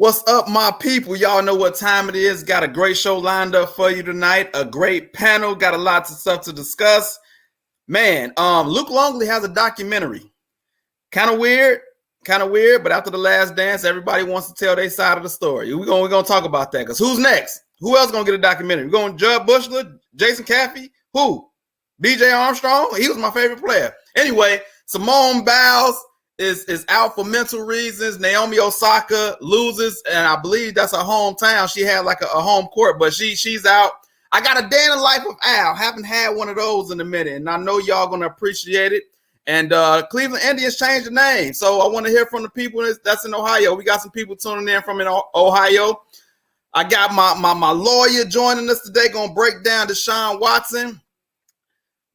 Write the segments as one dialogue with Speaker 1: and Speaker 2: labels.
Speaker 1: What's up, my people? Y'all know what time it is. Got a great show lined up for you tonight. A great panel. Got a lot of stuff to discuss. Man, Luke Longley has a documentary. Kind of weird, but after The Last Dance, everybody wants to tell their side of the story. We're gonna talk about that, because who's next? Who else gonna get a documentary? We're going Judd Bushler, Jason Caffey, who? BJ Armstrong? He was my favorite player. Anyway, Simone Biles is out for mental reasons. Naomi Osaka loses, and I believe that's her hometown. She had like a home court, but she's out. I got a day in the life of Al. Haven't had one of those in a minute, and I know y'all gonna appreciate it. And Cleveland Indians changed the name, so I want to hear from the people that's in Ohio. We got some people tuning in from Ohio. I got my lawyer joining us today, gonna break down Deshaun Watson.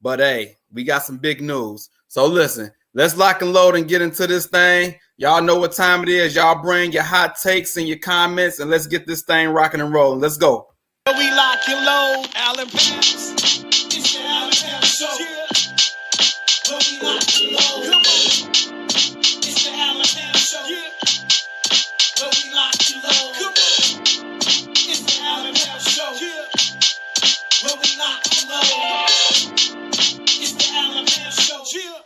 Speaker 1: But hey, we got some big news. So listen. Let's lock and load and get into this thing. Y'all know what time it is. Y'all bring your hot takes and your comments, and let's get this thing rocking and rolling. Let's go.
Speaker 2: We lock and load, Alan Pants. It's the Alan Pants Show. Yeah. We lock and load. Come on. It's the Alan Pants Show. Yeah. We lock and load. Come on. It's the Alan Pants Show. Yeah. We lock and load. It's the Alan Pants Show. Yeah.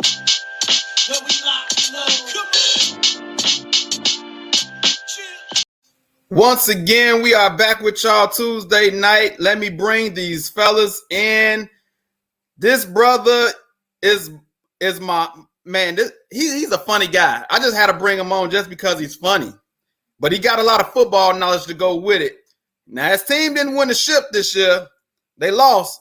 Speaker 1: Once again, we are back with y'all Tuesday night. Let me bring these fellas in. This brother is my man. He's a funny guy. I just had to bring him on just because he's funny, but he got a lot of football knowledge to go with it. Now, his team didn't win the ship this year. They lost,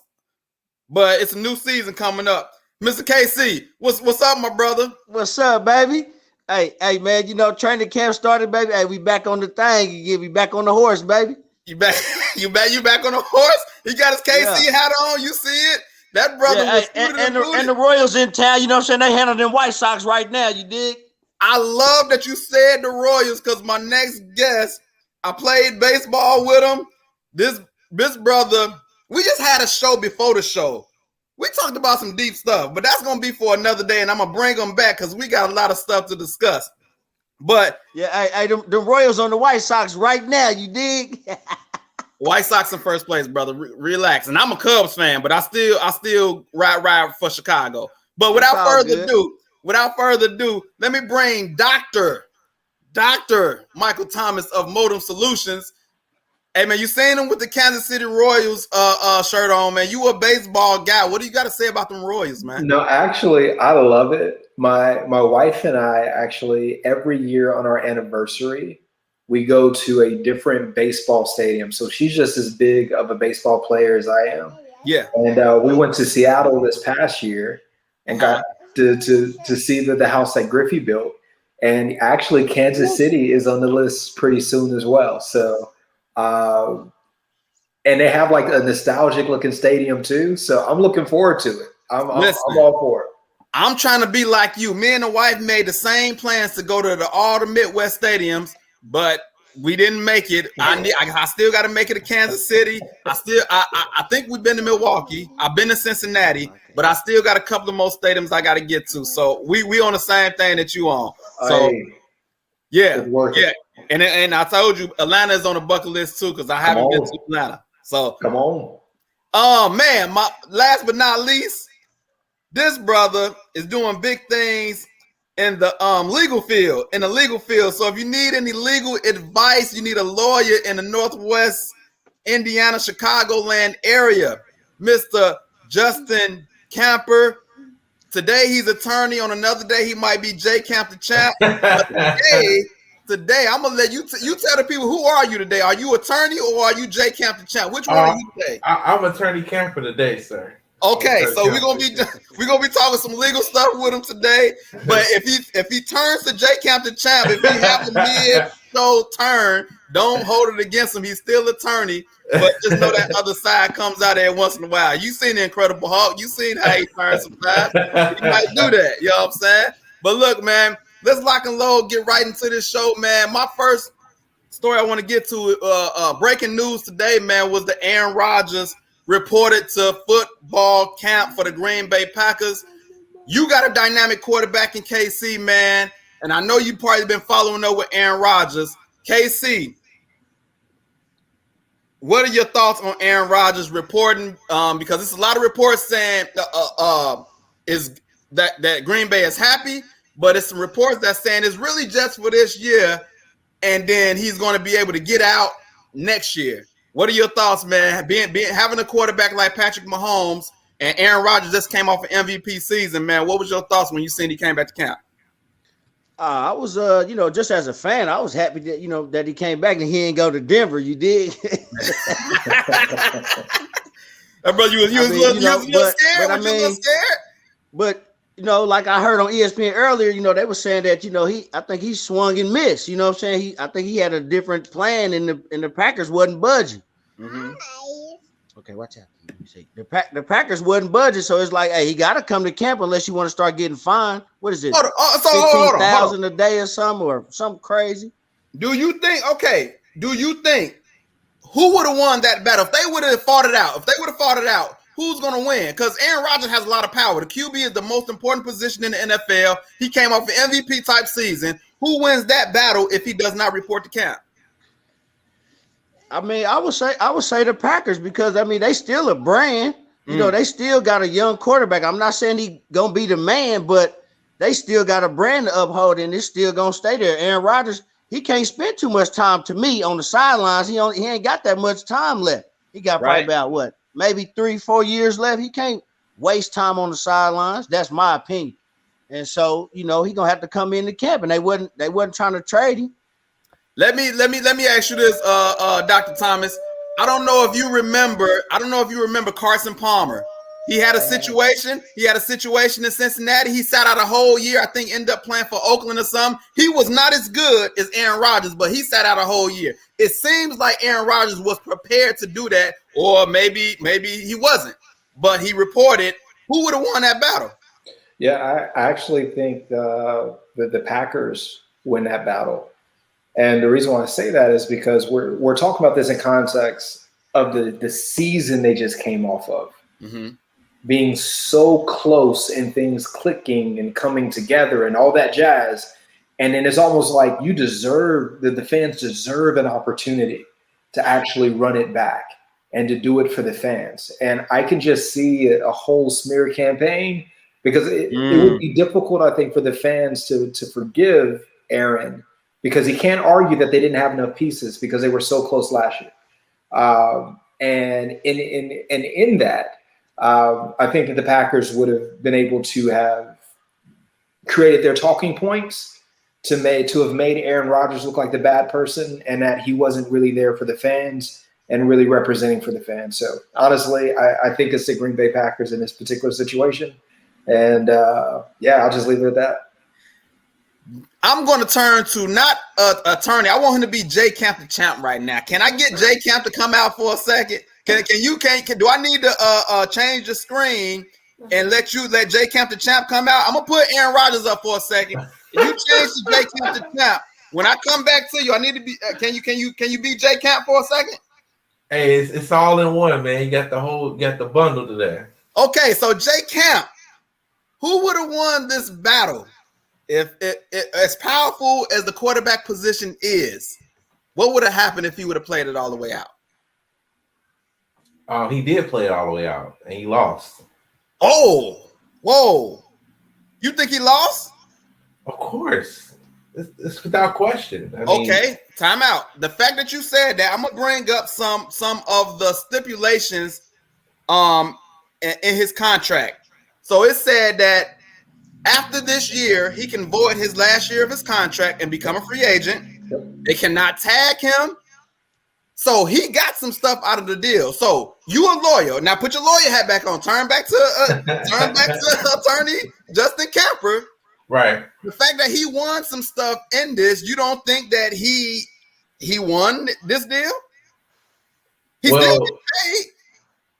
Speaker 1: but it's a new season coming up. Mr. KC, what's up, my brother?
Speaker 3: What's up, baby? Hey, man, you know, training camp started, baby. Hey, we back on the thing again. We back on the horse, baby.
Speaker 1: You back on the horse? He got his KC hat on. You see it? That brother was
Speaker 3: and the Royals in town, you know what I'm saying? They handling them White Sox right now, you dig?
Speaker 1: I love that you said the Royals, because my next guest, I played baseball with him. This brother, we just had a show before the show. We talked about some deep stuff, but that's going to be for another day, and I'm going to bring them back because we got a lot of stuff to discuss. But
Speaker 3: yeah, the Royals on the White Sox right now, you dig?
Speaker 1: White Sox in first place, brother. Relax. And I'm a Cubs fan, but I still ride for Chicago. But without further ado, let me bring Dr. Michael Thomas of Modem Solutions. Hey, man, you seen him with the Kansas City Royals shirt on, man. You a baseball guy. What do you got to say about them Royals, man?
Speaker 4: No, actually, I love it. My wife and I actually, every year on our anniversary, we go to a different baseball stadium. So she's just as big of a baseball player as I am.
Speaker 1: Yeah.
Speaker 4: And we went to Seattle this past year and got to see the house that Griffey built. And actually, Kansas City is on the list pretty soon as well. So and they have like a nostalgic looking stadium too. So I'm looking forward to it. I'm all for it.
Speaker 1: I'm trying to be like you. Me and the wife made the same plans to go to all the Midwest stadiums, but we didn't make it. I still got to make it to Kansas City. I think we've been to Milwaukee. I've been to Cincinnati, but I still got a couple of more stadiums I got to get to. So we on the same thing that you on. So yeah. And I told you Atlanta is on the bucket list too, because I haven't been to Atlanta. So
Speaker 4: come on.
Speaker 1: Oh man, my last but not least, this brother is doing big things in the legal field. So if you need any legal advice, you need a lawyer in the Northwest Indiana, Chicagoland area, Mr. Justin Camper. Today he's attorney. On another day he might be J Camp the champ. But today I'm gonna let you you tell the people, who are you today? Are you attorney or are you J Camp the champ? Which one are you today?
Speaker 5: I'm attorney Camper today, sir.
Speaker 1: Okay, so we're gonna be talking some legal stuff with him today. But if he turns to J Camp the champ, if he has a mid-show turn, don't hold it against him. He's still attorney, but just know that other side comes out every once in a while. You seen the Incredible Hulk? You seen how he turns sometimes? He might do that. You know what I'm saying? But look, man, let's lock and load. Get right into this show, man. My first story I want to get to, breaking news today, man, was the Aaron Rodgers reported to football camp for the Green Bay Packers. You got a dynamic quarterback in KC, man, and I know you probably been following up with Aaron Rodgers. KC, what are your thoughts on Aaron Rodgers reporting? Because there's a lot of reports saying is that Green Bay is happy, but it's some reports that's saying it's really just for this year, and then he's going to be able to get out next year. What are your thoughts, man? Being having a quarterback like Patrick Mahomes and Aaron Rodgers just came off an MVP season, man. What was your thoughts when you seen he came back to camp?
Speaker 3: I was, just as a fan, I was happy that, that he came back and he didn't go to Denver. You did.
Speaker 1: Bro, you was scared?
Speaker 3: But,
Speaker 1: you a little scared?
Speaker 3: But, like I heard on ESPN earlier, they were saying that, I think he swung and missed. You know what I'm saying? I think he had a different plan and the Packers wasn't budging.
Speaker 1: Mm-hmm.
Speaker 3: Okay, watch out. Let me see. The Packers wasn't budging, so it's like, hey, he got to come to camp unless you want to start getting fined. What is it?
Speaker 1: Hold on.
Speaker 3: 15,000 a day or something, or something crazy.
Speaker 1: Do you think who would have won that battle? If they would have fought it out, who's going to win? Because Aaron Rodgers has a lot of power. The QB is the most important position in the NFL. He came off an MVP type season. Who wins that battle if he does not report to camp?
Speaker 3: I mean, I would say the Packers, because they still a brand. They still got a young quarterback. I'm not saying he gonna be the man, but they still got a brand to uphold, and it's still gonna stay there. Aaron Rodgers, he can't spend too much time, to me, on the sidelines. He ain't got that much time left. He got probably about maybe 3-4 years left. He can't waste time on the sidelines. That's my opinion. And so, he gonna have to come into camp, and they wasn't trying to trade him.
Speaker 1: Let me ask you this, Dr. Thomas. I don't know if you remember Carson Palmer. He had a situation. In Cincinnati. He sat out a whole year. I think ended up playing for Oakland or something. He was not as good as Aaron Rodgers, but he sat out a whole year. It seems like Aaron Rodgers was prepared to do that, or maybe he wasn't. But he reported. Who would have won that battle?
Speaker 4: Yeah, I actually think the Packers win that battle. And the reason why I say that is because we're talking about this in context of the season they just came off of.
Speaker 1: Mm-hmm.
Speaker 4: Being so close and things clicking and coming together and all that jazz. And then it's almost like the fans deserve an opportunity to actually run it back and to do it for the fans. And I can just see a whole smear campaign, because it would be difficult, I think, for the fans to forgive Aaron, because he can't argue that they didn't have enough pieces because they were so close last year. And in that, I think that the Packers would have been able to have created their talking points to have made Aaron Rodgers look like the bad person, and that he wasn't really there for the fans and really representing for the fans. So honestly, I think it's the Green Bay Packers in this particular situation. And I'll just leave it at that.
Speaker 1: I'm going to turn to not attorney. I want him to be J Camp the champ right now. Can I get J Camp to come out for a second? Do I need to change the screen and let J Camp the champ come out? I'm gonna put Aaron Rodgers up for a second. You change to J Camp the champ. When I come back to you, I need to be. Can you be J Camp for a second?
Speaker 5: Hey, it's all in one, man. You got the bundle today.
Speaker 1: Okay, so J Camp, who would have won this battle? If as powerful as the quarterback position is, what would have happened if he would have played it all the way out?
Speaker 5: He did play it all the way out, and he lost.
Speaker 1: Oh, whoa! You think he lost?
Speaker 5: Of course, it's without question.
Speaker 1: Okay, time out. The fact that you said that, I'm gonna bring up some of the stipulations in his contract. So it said that after this year, he can void his last year of his contract and become a free agent.
Speaker 4: Yep.
Speaker 1: They cannot tag him. So he got some stuff out of the deal. So you a lawyer. Now put your lawyer hat back on. Turn back to attorney Justin Camper.
Speaker 5: Right.
Speaker 1: The fact that he won some stuff in this, you don't think that he won this deal? He's still getting paid.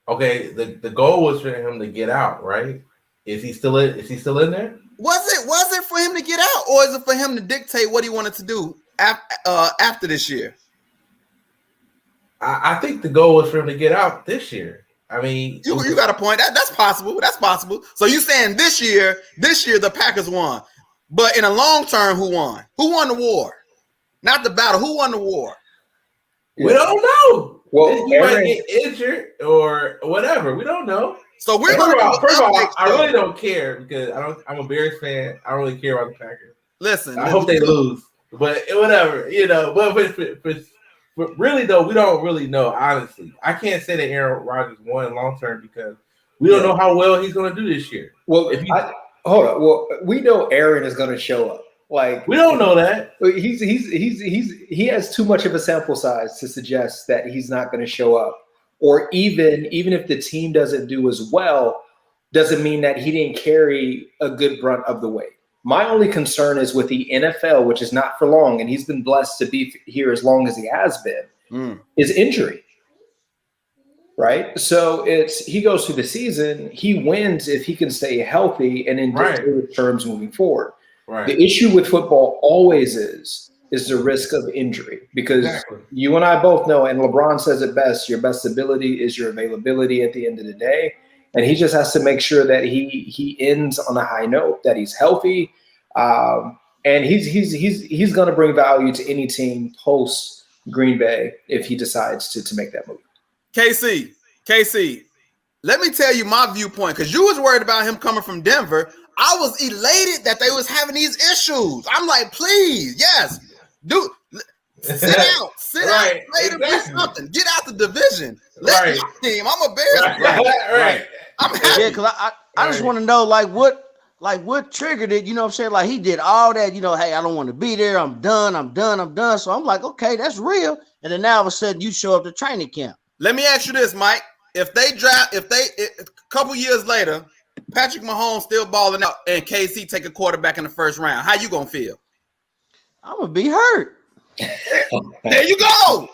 Speaker 5: Okay, the goal was for him to get out, right? Is he still in there?
Speaker 1: Was it for him to get out, or is it for him to dictate what he wanted to do after this year?
Speaker 5: I think the goal was for him to get out this year. I mean,
Speaker 1: you got a point. That's possible. That's possible. So you saying this year the Packers won, but in a long term, who won? Who won the war? Not the battle. Who won the war?
Speaker 5: We don't know.
Speaker 4: Well,
Speaker 5: He
Speaker 4: Aaron,
Speaker 5: might get injured or whatever. We don't know.
Speaker 1: So we're
Speaker 5: First
Speaker 1: going
Speaker 5: of all,
Speaker 1: to
Speaker 5: I really don't care because I'm a Bears fan. I don't really care about the Packers.
Speaker 1: listen.
Speaker 5: I hope they lose, but whatever, But really though, we don't really know. Honestly, I can't say that Aaron Rodgers won long term because we don't know how well he's going to do this year.
Speaker 4: Well, hold on. Well, we know Aaron is going to show up. Like
Speaker 5: we don't know that
Speaker 4: he has too much of a sample size to suggest that he's not going to show up. Or even if the team doesn't do as well, doesn't mean that he didn't carry a good brunt of the weight. My only concern is with the NFL, which is not for long, and he's been blessed to be here as long as he has been, is injury. Right? So he goes through the season, he wins if he can stay healthy and in good terms moving forward.
Speaker 5: Right.
Speaker 4: The issue with football always is the risk of injury because you and I both know, and LeBron says it best, your best ability is your availability at the end of the day. And he just has to make sure that he ends on a high note, that he's healthy. And he's going to bring value to any team post Green Bay if he decides to make that move.
Speaker 1: KC, let me tell you my viewpoint because you was worried about him coming from Denver. I was elated that they was having these issues. I'm like, please, yes, dude, sit out, play to do something, get out the division. Let my team. I'm a Bears.
Speaker 5: Right.
Speaker 1: I'm happy.
Speaker 3: Yeah, because I just want to know what triggered it. You know what I'm saying? Like he did all that. You know, hey, I don't want to be there. I'm done. So I'm like, okay, that's real. And then now all of a sudden you show up to training camp.
Speaker 1: Let me ask you this, Mike. If a couple years later, Patrick Mahomes still balling out and KC take a quarterback in the first round, how you gonna feel?
Speaker 3: I'm gonna be hurt.
Speaker 1: There you go.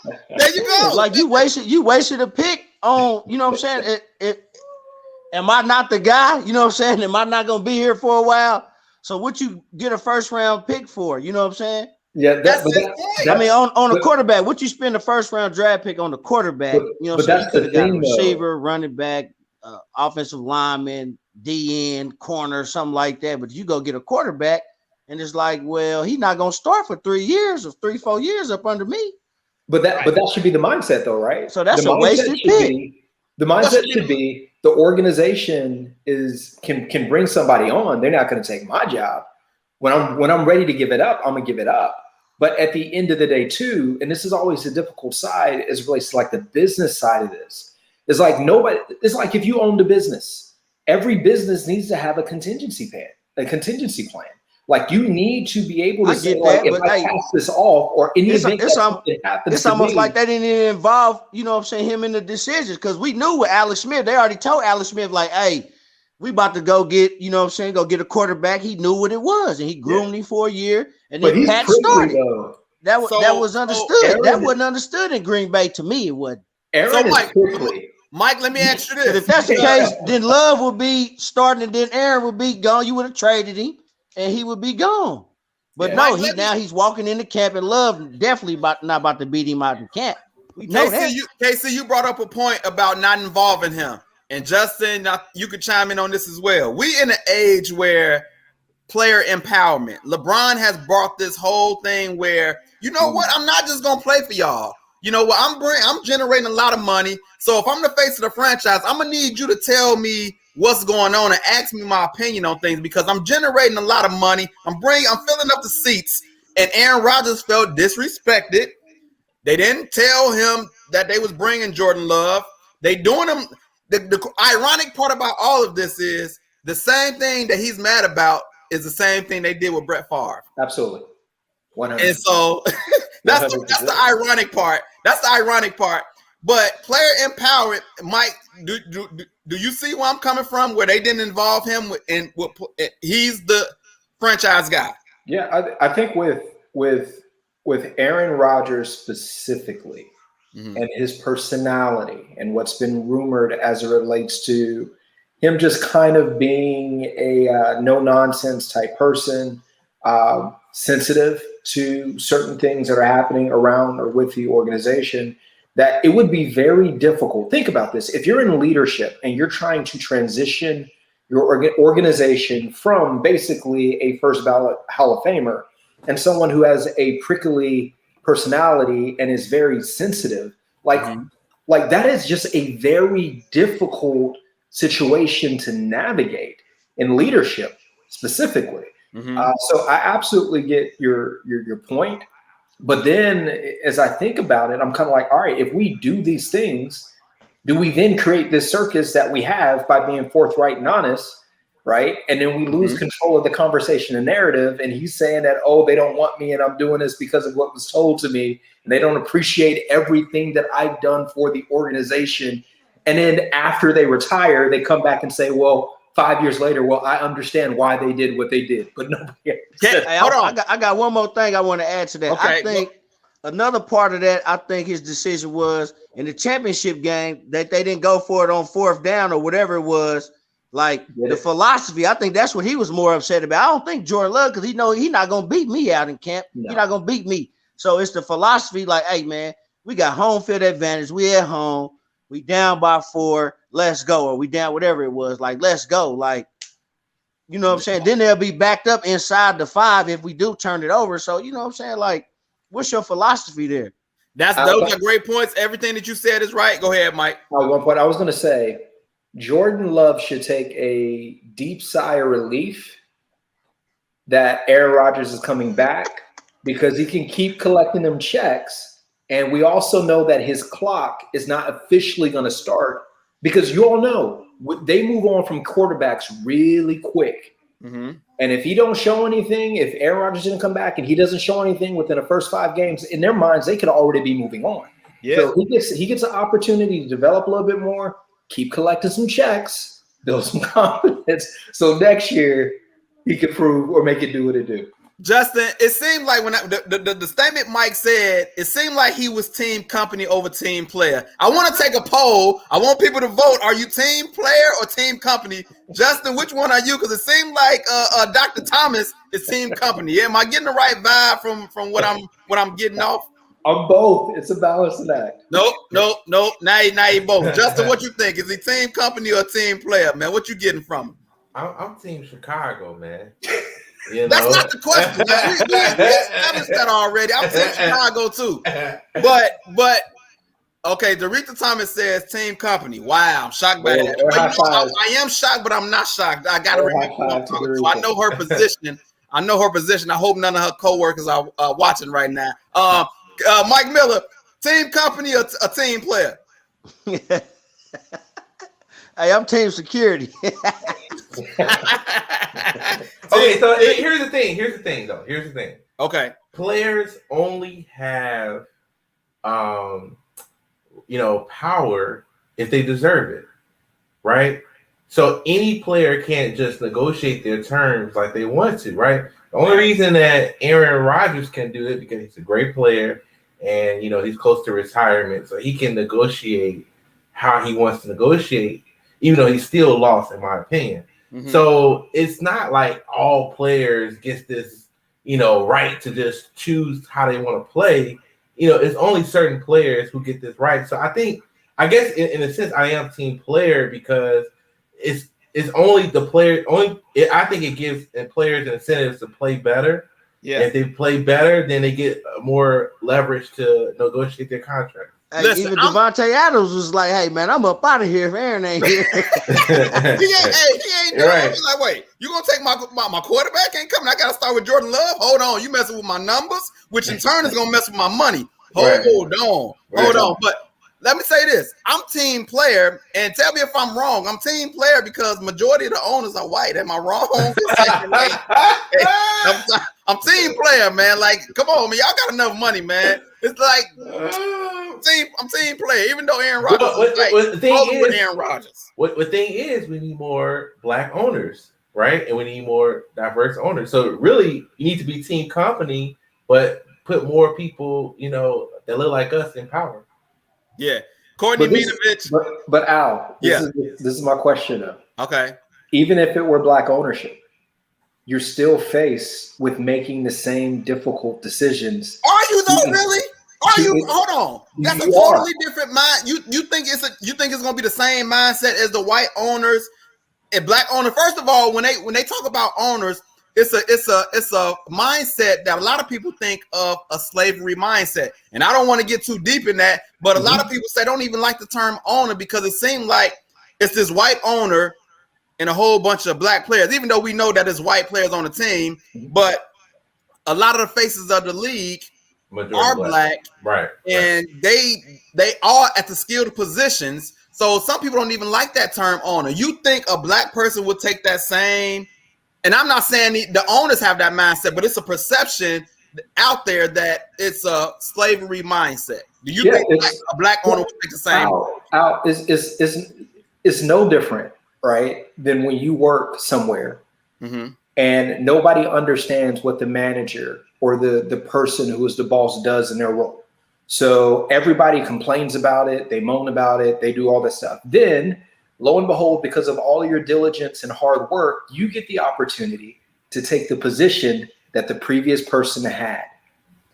Speaker 3: Like you wasted a pick on, you know what I'm saying? Am I not the guy? You know what I'm saying? Am I not gonna be here for a while? So what you get a first round pick for? You know what I'm saying?
Speaker 4: Yeah,
Speaker 1: I
Speaker 3: mean, on a quarterback, what you spend the first round draft pick on the quarterback? You know what I'm saying? You could have got a receiver, running back, offensive lineman, DN, corner, something like that. But you go get a quarterback, and it's like, well, he's not gonna start for 3 years or 3-4 years up under me.
Speaker 4: But that should be the mindset, though, right?
Speaker 3: So that's a wasted pick.
Speaker 4: The mindset should be the organization can bring somebody on. They're not going to take my job. When I'm ready to give it up, I'm gonna give it up. But at the end of the day, too, and this is always the difficult side as it relates to like the business side of this, is like it's like if you owned a business, every business needs to have a contingency plan. Like you need to be able to say, like, if I pass this off or any event that happens,
Speaker 3: it's almost like they didn't even involve, you know what I'm saying, him in the decisions. Because we knew with Alex Smith, they already told Alex Smith, like, hey, we about to go get, you know what I'm saying, go get a quarterback. He knew what it was, and he groomed him for a year, and then Pat started. That was understood. That wasn't understood in Green Bay to me. It wasn't.
Speaker 1: Mike, let me ask you this.
Speaker 3: If that's the case, then Love would be starting, and then Aaron would be gone. You would have traded him, and he would be gone. But no, he's walking into camp, and Love definitely not about to beat him out in camp. We know that.
Speaker 1: KC, you brought up a point about not involving him. And Justin, you could chime in on this as well. We in an age where player empowerment. LeBron has brought this whole thing where, you know what, I'm not just gonna play for y'all. You know what, I'm generating a lot of money. So if I'm the face of the franchise, I'm gonna need you to tell me what's going on and ask me my opinion on things because I'm generating a lot of money. I'm filling up the seats. And Aaron Rodgers felt disrespected. They didn't tell him that they was bringing Jordan Love. They doing him. The ironic part about all of this is the same thing that he's mad about is the same thing they did with Brett Favre.
Speaker 4: Absolutely. 100%.
Speaker 1: And so that's the ironic part. That's the ironic part. But player empowerment, Mike, do you see where I'm coming from? Where they didn't involve him he's the franchise guy.
Speaker 4: Yeah, I think with Aaron Rodgers specifically, and his personality and what's been rumored as it relates to him just kind of being a no-nonsense type person, sensitive to certain things that are happening around or with the organization, that it would be very difficult. Think about this. If you're in leadership and you're trying to transition your organization from basically a first ballot Hall of Famer and someone who has a prickly personality and is very sensitive. Like that is just a very difficult situation to navigate in leadership specifically. So I absolutely get your point. But then as I think about it, I'm kind of like, all right, if we do these things, do we then create this circus that we have by being forthright and honest, right? And then we lose control of the conversation and narrative. And he's saying that, oh, they don't want me and I'm doing this because of what was told to me. And they don't appreciate everything that I've done for the organization. And then after they retire, they come back and say, well, 5 years later, well, I understand why they did what they did. But nobody
Speaker 3: hold on. I got one more thing I want to add to that. Okay, I think another part of that, I think his decision was in the championship game that they didn't go for it on 4th down or whatever it was. Like the philosophy, I think that's what he was more upset about. I don't think Jordan Love, because he know he's not going to beat me out in camp. No. He's not going to beat me. So it's the philosophy like, hey, man, we got home field advantage. We at home. We down by 4. Let's go. Or we down, whatever it was. Like, let's go. Like, you know what I'm saying? Then they'll be backed up inside the 5 if we do turn it over. So, you know what I'm saying? Like, what's your philosophy there?
Speaker 1: Those are great points. Everything that you said is right. Go ahead, Mike.
Speaker 4: One point I was going to say, Jordan Love should take a deep sigh of relief that Aaron Rodgers is coming back because he can keep collecting them checks. And we also know that his clock is not officially going to start because you all know they move on from quarterbacks really quick. And if he don't show anything, if Aaron Rodgers didn't come back and he doesn't show anything within the first 5 games, in their minds, they could already be moving on. Yeah. So he gets an opportunity to develop a little bit more, keep collecting some checks, build some confidence. So next year he can prove or make it do what it do.
Speaker 1: Justin, it seemed like when the statement Mike said, it seemed like he was team company over team player. I want to take a poll. I want people to vote. Are you team player or team company? Justin, which one are you? Because it seemed like Dr. Thomas is team company. Yeah, am I getting the right vibe from what I'm getting off?
Speaker 4: I'm both. It's a balancing act.
Speaker 1: Nope. Now you both. Justin, what you think? Is he team company or team player, man? What you getting from him?
Speaker 5: I'm team Chicago, man.
Speaker 1: That's not the question. We established that already. I'm team Chicago too. But okay, Doretha Thomas says team company. Wow, I'm shocked by that. But I am shocked, but I'm not shocked. I gotta remember who I'm talking to. I know her position. I hope none of her coworkers are watching right now. Mike Miller, team company or a team player?
Speaker 3: Hey, I'm team security.
Speaker 5: Okay, so here's the thing.
Speaker 1: Okay.
Speaker 5: Players only have power if they deserve it, right? So any player can't just negotiate their terms like they want to, right? The only reason that Aaron Rodgers can do it because he's a great player and he's close to retirement, so he can negotiate how he wants to negotiate, even though he's still lost, in my opinion. So it's not like all players get this, right to just choose how they want to play. It's only certain players who get this right. So I guess in a sense, I am team player because it's only the player. I think it gives players incentives to play better. Yeah. If they play better, then they get more leverage to negotiate their contract.
Speaker 3: Hey, listen, even Devontae Adams was like, "Hey man, I'm up out of here if Aaron ain't here."
Speaker 1: he ain't doing it. He's like, "Wait, you gonna take my quarterback? Ain't coming. I gotta start with Jordan Love. Hold on, you messing with my numbers, which in turn is gonna mess with my money. Hold on. But let me say this: I'm team player, and tell me if I'm wrong. I'm team player because majority of the owners are white. Am I wrong? I'm team player, man. Like, come on, man. Y'all got enough money, man. It's like I'm team player, even though Aaron Rodgers Aaron Rodgers.
Speaker 5: The thing is, we need more black owners, right? And we need more diverse owners. So really, you need to be team company, but put more people, that look like us in power.
Speaker 1: Yeah. Courtney Minovich.
Speaker 4: But Al, this is my question though.
Speaker 1: Okay.
Speaker 4: Even if it were black ownership, you're still faced with making the same difficult decisions.
Speaker 1: Are you though, really? Are you? Hold on. That's a totally different mind. You think it's gonna be the same mindset as the white owners and black owners? First of all, when they talk about owners, it's a mindset that a lot of people think of a slavery mindset. And I don't want to get too deep in that, but a lot of people say don't even like the term owner because it seems like it's this white owner and a whole bunch of black players, even though we know that there's white players on the team, but a lot of the faces of the league are black,
Speaker 5: right?
Speaker 1: And they are at the skilled positions. So some people don't even like that term owner. You think a black person would take that same? And I'm not saying the owners have that mindset, but it's a perception out there that it's a slavery mindset. Do you think like a black owner would take the same?
Speaker 4: It's no different, right, than when you work somewhere and nobody understands what the manager or the person who is the boss does in their role. So everybody complains about it, they moan about it, they do all this stuff. Then, lo and behold, because of all your diligence and hard work, you get the opportunity to take the position that the previous person had.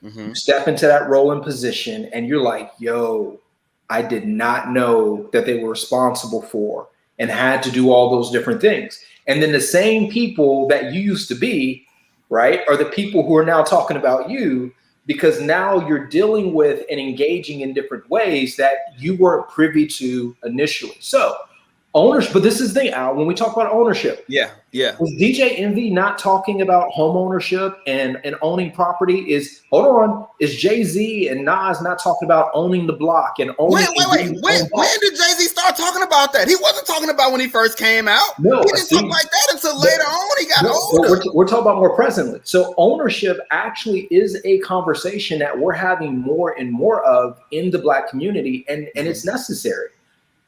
Speaker 4: You step into that role and position and you're like, yo, I did not know that they were responsible for and had to do all those different things. And then the same people that you used to be, right, are the people who are now talking about you, because now you're dealing with and engaging in different ways that you weren't privy to initially. So ownership, but this is the thing, Al, when we talk about ownership.
Speaker 1: Yeah.
Speaker 4: Was DJ Envy not talking about home ownership and owning property? Is Jay-Z and Nas not talking about owning the block and owning?
Speaker 1: Wait. When did Jay-Z start talking about that? He wasn't talking about when he first came out.
Speaker 4: No,
Speaker 1: he didn't talk like that until later on. He got older.
Speaker 4: We're talking about more presently. So ownership actually is a conversation that we're having more and more of in the Black community, and it's necessary.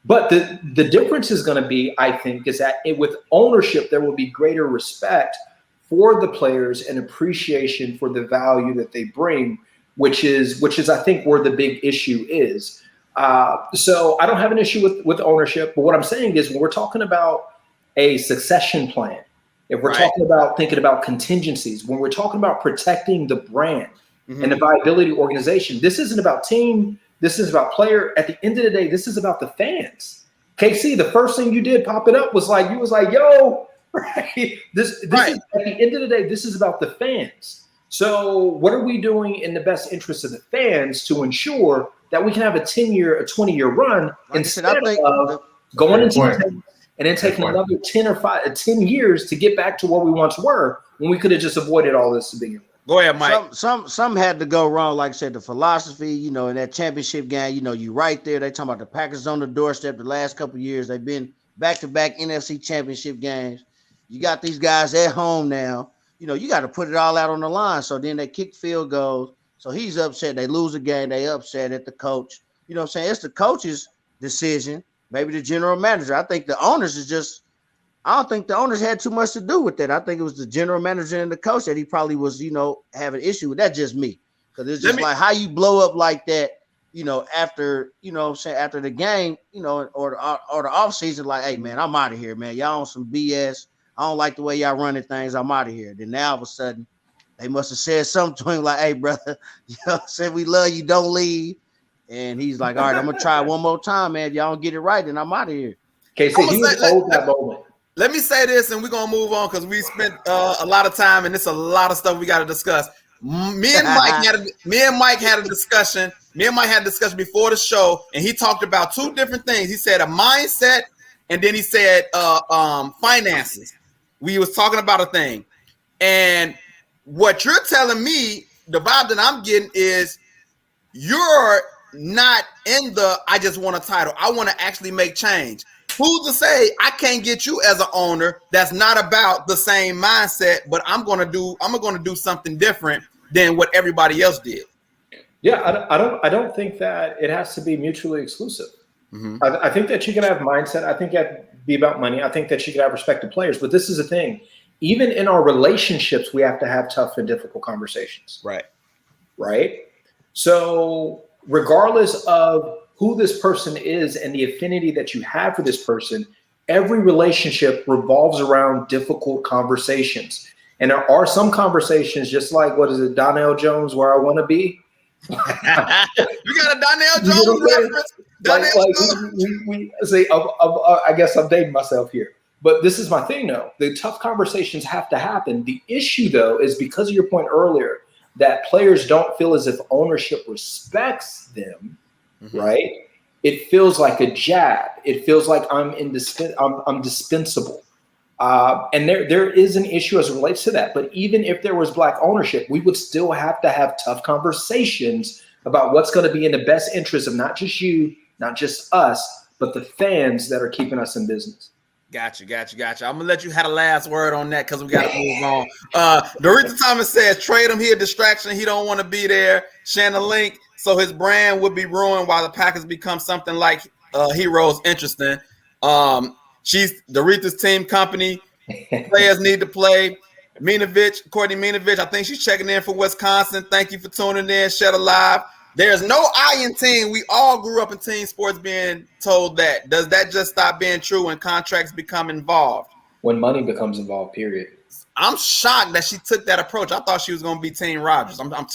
Speaker 4: But the difference is going to be, I think, is that with ownership, there will be greater respect for the players and appreciation for the value that they bring, which is I think where the big issue is. So I don't have an issue with ownership, but what I'm saying is when we're talking about a succession plan, if we're talking about thinking about contingencies, when we're talking about protecting the brand and the viability organization, this isn't about team. This is about player. At the end of the day, this is about the fans. KC, the first thing you did pop it up was like, you was like, yo, right? This is, at the end of the day, this is about the fans. So what are we doing in the best interest of the fans to ensure that we can have a 10-year, a 20-year run instead of going into and then taking another 10 years to get back to where we once were when we could have just avoided all this to begin with.
Speaker 1: Go ahead, Mike.
Speaker 3: Some had to go wrong, like I said, the philosophy, in that championship game, you right there. They talking about the Packers on the doorstep the last couple of years. They've been back-to-back NFC championship games. You got these guys at home now. You got to put it all out on the line. So then they kick field goals. So he's upset. They lose a game. They upset at the coach. You know what I'm saying? It's the coach's decision, maybe the general manager. I think the owners I don't think the owners had too much to do with that. I think it was the general manager and the coach that he probably was, having an issue with. That's just me. Because it's just like how you blow up like that, after, after the game, or the off season, like, hey, man, I'm out of here, man. Y'all on some BS. I don't like the way y'all running things. I'm out of here. Then now all of a sudden, they must have said something to him like, hey, brother, said we love you, don't leave. And he's like, all right, I'm going to try one more time, man. If y'all don't get it right, then I'm out of here.
Speaker 4: Okay, so he was old that moment.
Speaker 1: Let me say this, and we're gonna move on because we spent a lot of time, and it's a lot of stuff we got to discuss. Me and Mike had a discussion. Me and Mike had a discussion before the show, and he talked about two different things. He said a mindset, and then he said finances. We was talking about a thing, and what you're telling me, the vibe that I'm getting is you're not in the I just want a title. I want to actually make change. Who's to say I can't get you as an owner that's not about the same mindset, but I'm gonna do something different than what everybody else did.
Speaker 4: Yeah, I don't think that it has to be mutually exclusive. I think that you can have mindset. I think that be about money. I think that you can have respect to players. But this is the thing. Even in our relationships, we have to have tough and difficult conversations. Right. So regardless of who this person is and the affinity that you have for this person, every relationship revolves around difficult conversations. And there are some conversations, just like, what is it, Donnell Jones, Where I Want to Be?
Speaker 1: You got a Donnell Jones reference?
Speaker 4: We say, I guess I'm dating myself here. But this is my thing, though. The tough conversations have to happen. The issue, though, is because of your point earlier that players don't feel as if ownership respects them, right? It feels like a jab. It feels like I'm dispensable. And there is an issue as it relates to that. But even if there was black ownership, we would still have to have tough conversations about what's going to be in the best interest of not just you, not just us, but the fans that are keeping us in business.
Speaker 1: Got you. I'm gonna let you have the last word on that because we got to move on. Doretha Thomas says trade him. He a distraction. He don't want to be there. Shannon Link, so his brand would be ruined while the Packers become something like Heroes. Interesting. She's Doretha's team company. Players need to play. Courtney Minovich, I think she's checking in for Wisconsin. Thank you for tuning in. Shed Alive. There's no I in team. We all grew up in team sports being told that. Does that just stop being true when contracts become involved?
Speaker 4: When money becomes involved, period.
Speaker 1: I'm shocked that she took that approach. I thought she was going to be Team Rodgers. I'm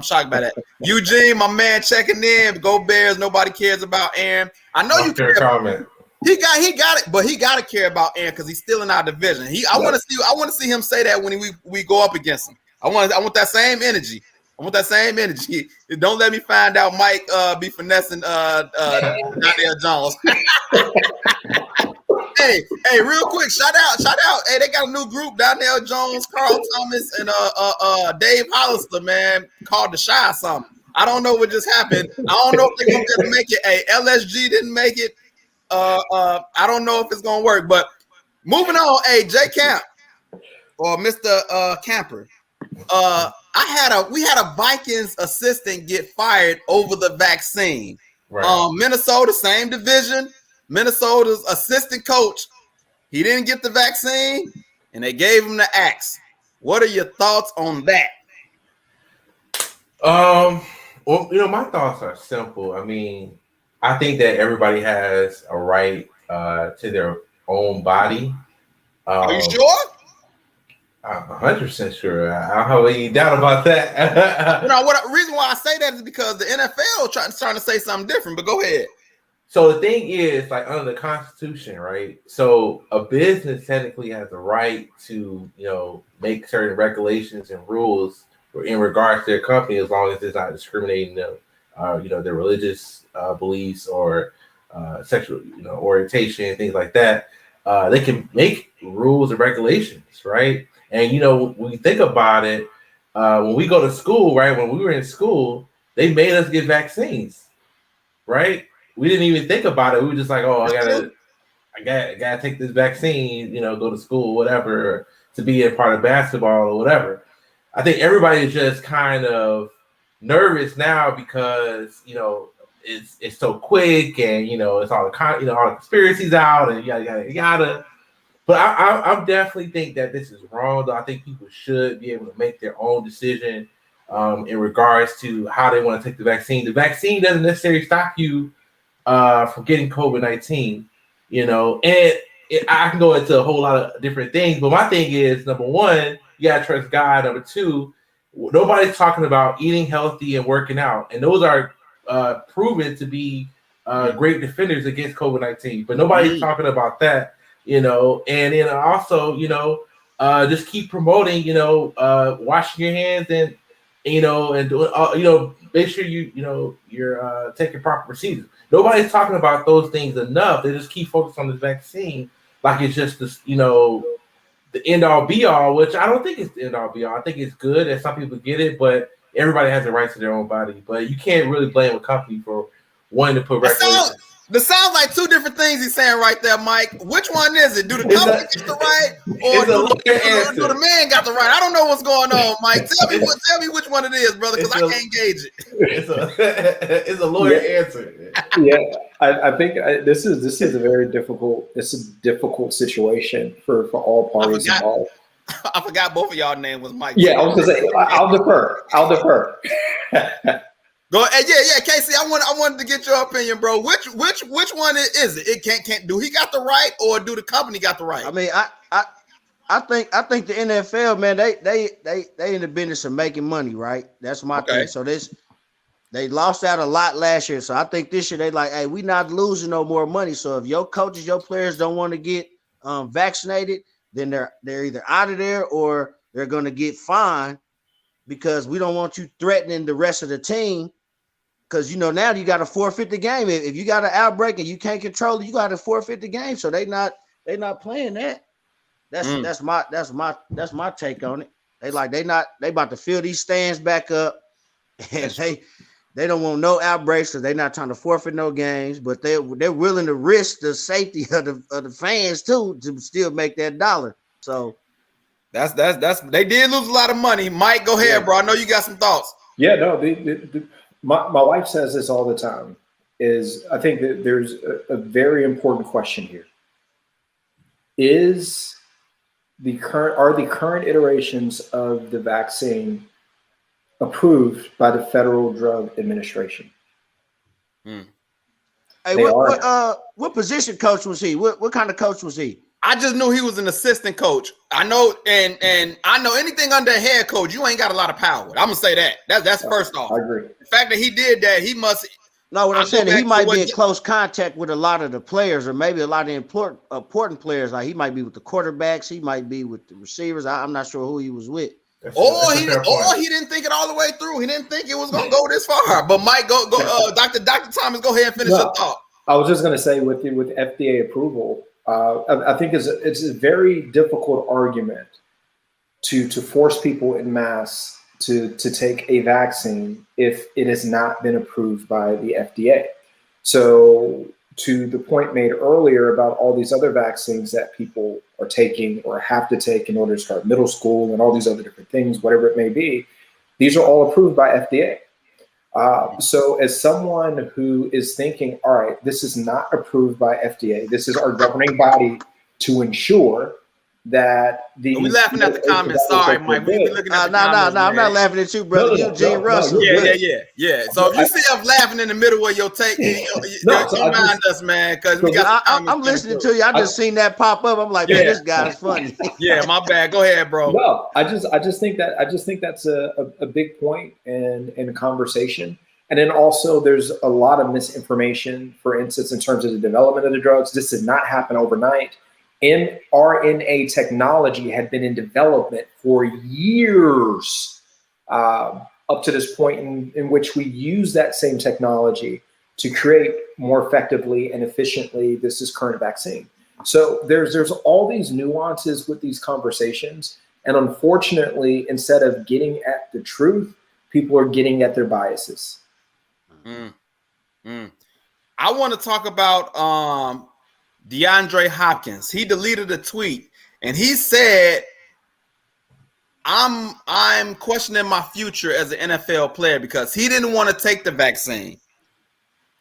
Speaker 1: shocked by that. Eugene, my man, checking in. Go Bears. Nobody cares about Aaron. I know you care about him. He got it, but he got to care about Aaron because he's still in our division. I want to see him say that when we go up against him. I want that same energy. Don't let me find out Mike be finessing Danielle Jones. hey, real quick, shout out. Hey, they got a new group, Danielle Jones, Carl Thomas, and Dave Hollister, man, called The Shy something. I don't know what just happened. I don't know if they're gonna be able to make it. Hey, LSG didn't make it. I don't know if it's gonna work, but moving on. Hey, J Camp or Mr. Camper. We had a Vikings assistant get fired over the vaccine. Right. Minnesota, same division. Minnesota's assistant coach, he didn't get the vaccine, and they gave him the axe. What are your thoughts on that?
Speaker 5: Well, my thoughts are simple. I mean, I think that everybody has a right to their own body.
Speaker 1: Are you sure?
Speaker 5: I'm 100% sure. I don't have any doubt about that.
Speaker 1: The reason why I say that is because the NFL trying to say something different, but go ahead.
Speaker 5: So the thing is, like under the Constitution, right? So a business technically has the right to, make certain regulations and rules in regards to their company as long as it's not discriminating them, their religious beliefs or sexual, orientation, things like that. They can make rules and regulations, right? And, when you think about it, when we go to school, right? When we were in school, they made us get vaccines, right? We didn't even think about it. We were just like, oh, I gotta take this vaccine, go to school, whatever, to be a part of basketball or whatever. I think everybody is just kind of nervous now because, it's so quick and, it's all the conspiracies out and yada. But I definitely think that this is wrong, though. I think people should be able to make their own decision in regards to how they want to take the vaccine. The vaccine doesn't necessarily stop you from getting COVID-19, and I can go into a whole lot of different things. But my thing is, number one, you got to trust God. Number two, nobody's talking about eating healthy and working out. And those are proven to be great defenders against COVID-19. But nobody's talking about that. And then also, just keep promoting, washing your hands and doing, make sure you're taking proper procedures. Nobody's talking about those things enough. They just keep focused on this vaccine like it's just this, the end all be all, which I don't think it's the end all be all. I think it's good that some people get it, but everybody has a right to their own body. But you can't really blame a company for wanting to put regulations.
Speaker 1: That sounds like two different things he's saying right there, Mike. Which one is it? Do the company get the right, or do the man got the right? I don't know what's going on, Mike. Tell me which one it is, brother, because I can't gauge it.
Speaker 5: It's a lawyer answer.
Speaker 4: Yeah, I think this is a very difficult situation for all parties involved.
Speaker 1: I forgot both of y'all name was Mike.
Speaker 4: Yeah, I was gonna say I'll defer.
Speaker 1: Go, yeah, Casey. I wanted to get your opinion, bro. Which one is it? It can't. Do he got the right, or do the company got the right?
Speaker 3: I mean, I think the NFL, man, they in the business of making money, right? That's my thing. So they lost out a lot last year. So I think this year they like, hey, we not losing no more money. So if your coaches, your players don't want to get vaccinated, then they're either out of there or they're going to get fined because we don't want you threatening the rest of the team. Because now you got to forfeit the game. If you got an outbreak and you can't control it, you got to forfeit the game. So they not playing that. That's my take on it. They about to fill these stands back up, and they don't want no outbreaks because they're not trying to forfeit no games, but they're willing to risk the safety of the fans too to still make that dollar. So
Speaker 1: that's they did lose a lot of money. Mike, go ahead, bro. I know you got some thoughts.
Speaker 4: Yeah, no, my wife says this all the time. I think that there's a very important question here. Are the current iterations of the vaccine approved by the Federal Drug Administration?
Speaker 3: Hey, what position coach was he? What kind of coach was he?
Speaker 1: I just knew he was an assistant coach. I know, and I know anything under a head coach, you ain't got a lot of power. I'm gonna say that. That's first off.
Speaker 4: I agree.
Speaker 1: The fact that he did that, he must.
Speaker 3: No, what I'm saying is he might be in close contact with a lot of the players, or maybe a lot of important players. Like he might be with the quarterbacks, he might be with the receivers. I'm not sure who he was with.
Speaker 1: He didn't think it all the way through. He didn't think it was gonna go this far. But Mike, go. Dr. Thomas, go ahead and finish your thought.
Speaker 4: I was just gonna say with FDA approval. I think it's a very difficult argument to force people en masse to take a vaccine if it has not been approved by the FDA. So to the point made earlier about all these other vaccines that people are taking or have to take in order to start middle school and all these other different things, whatever it may be, these are all approved by FDA. So as someone who is thinking, all right, this is not approved by FDA, this is our governing body to ensure that the
Speaker 1: we laughing at the comments. Sorry, Mike. We be looking at the comments.
Speaker 3: No, I'm not laughing at you, brother. Eugene Russell.
Speaker 1: Yeah. So if you see us laughing in the middle of your take, you mind us, man, because we got.
Speaker 3: I'm listening to you. I just seen that pop up. I'm like, man, this guy's funny.
Speaker 1: Yeah, my bad. Go ahead, bro.
Speaker 4: No, I just think that's a big point in conversation. And then also there's a lot of misinformation, for instance, in terms of the development of the drugs. This did not happen overnight. mRNA technology had been in development for years up to this point in which we use that same technology to create more effectively and efficiently this current vaccine. So there's all these nuances with these conversations. And unfortunately, instead of getting at the truth, people are getting at their biases.
Speaker 1: I want to talk about DeAndre Hopkins. He deleted a tweet and he said, I'm questioning my future as an NFL player because he didn't want to take the vaccine.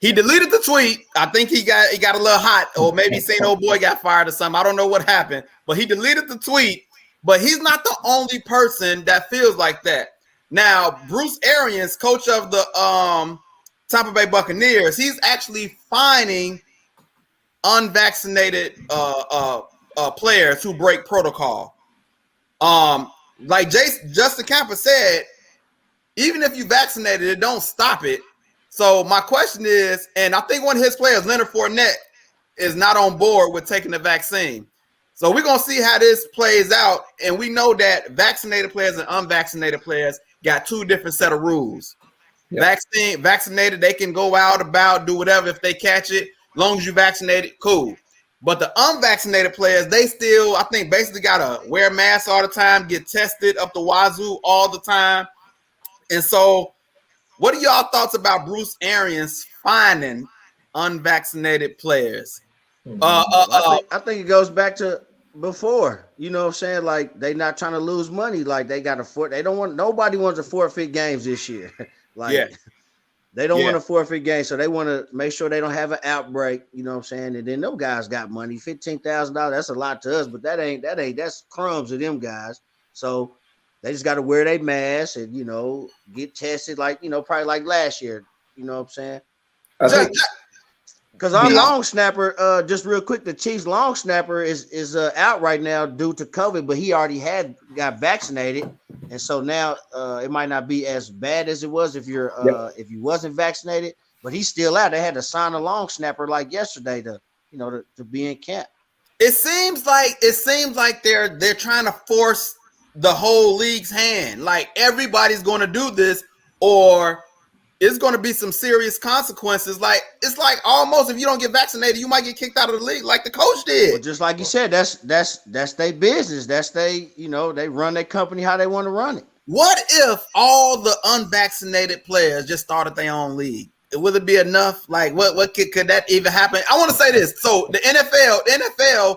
Speaker 1: He deleted the tweet. I think he got a little hot, or maybe saying old boy got fired or something. I don't know what happened, but he deleted the tweet. But he's not the only person that feels like that. Now, Bruce Arians, coach of the Tampa Bay Buccaneers, he's actually fining unvaccinated players who break protocol. Like Justin Camper said, even if you vaccinated, it don't stop it. So my question is, and I think one of his players, Leonard Fournette, is not on board with taking the vaccine. So we're going to see how this plays out. And we know that vaccinated players and unvaccinated players got two different set of rules. Yep. Vaccinated, they can go out about, do whatever if they catch it. Long as you vaccinated, cool. But the unvaccinated players, they still, I think, basically got to wear masks all the time, get tested up the wazoo all the time. And so what are y'all thoughts about Bruce Arians finding unvaccinated players?
Speaker 3: I think it goes back to before, you know what I'm saying? Like, they not trying to lose money. Like, they got to nobody wants to forfeit games this year. They don't want to forfeit games, so they want to make sure they don't have an outbreak, you know what I'm saying? And then those guys got money, $15,000, that's a lot to us, but that's crumbs to them guys. So they just got to wear their mask and, you know, get tested like, you know, probably like last year, you know what I'm saying? Because our long snapper, just real quick, the Chiefs long snapper is out right now due to COVID, but he already got vaccinated, and so now it might not be as bad as it was if you wasn't vaccinated, but he's still out. They had to sign a long snapper like yesterday to be in camp.
Speaker 1: It seems like they're trying to force the whole league's hand. Like everybody's going to do this, or it's going to be some serious consequences. Like it's like almost if you don't get vaccinated, you might get kicked out of the league, like the coach did.
Speaker 3: Well, just like you said, that's their business. That's they run their company how they want to run it.
Speaker 1: What if all the unvaccinated players just started their own league? Would it be enough? Like, what could that even happen? I want to say this. So the NFL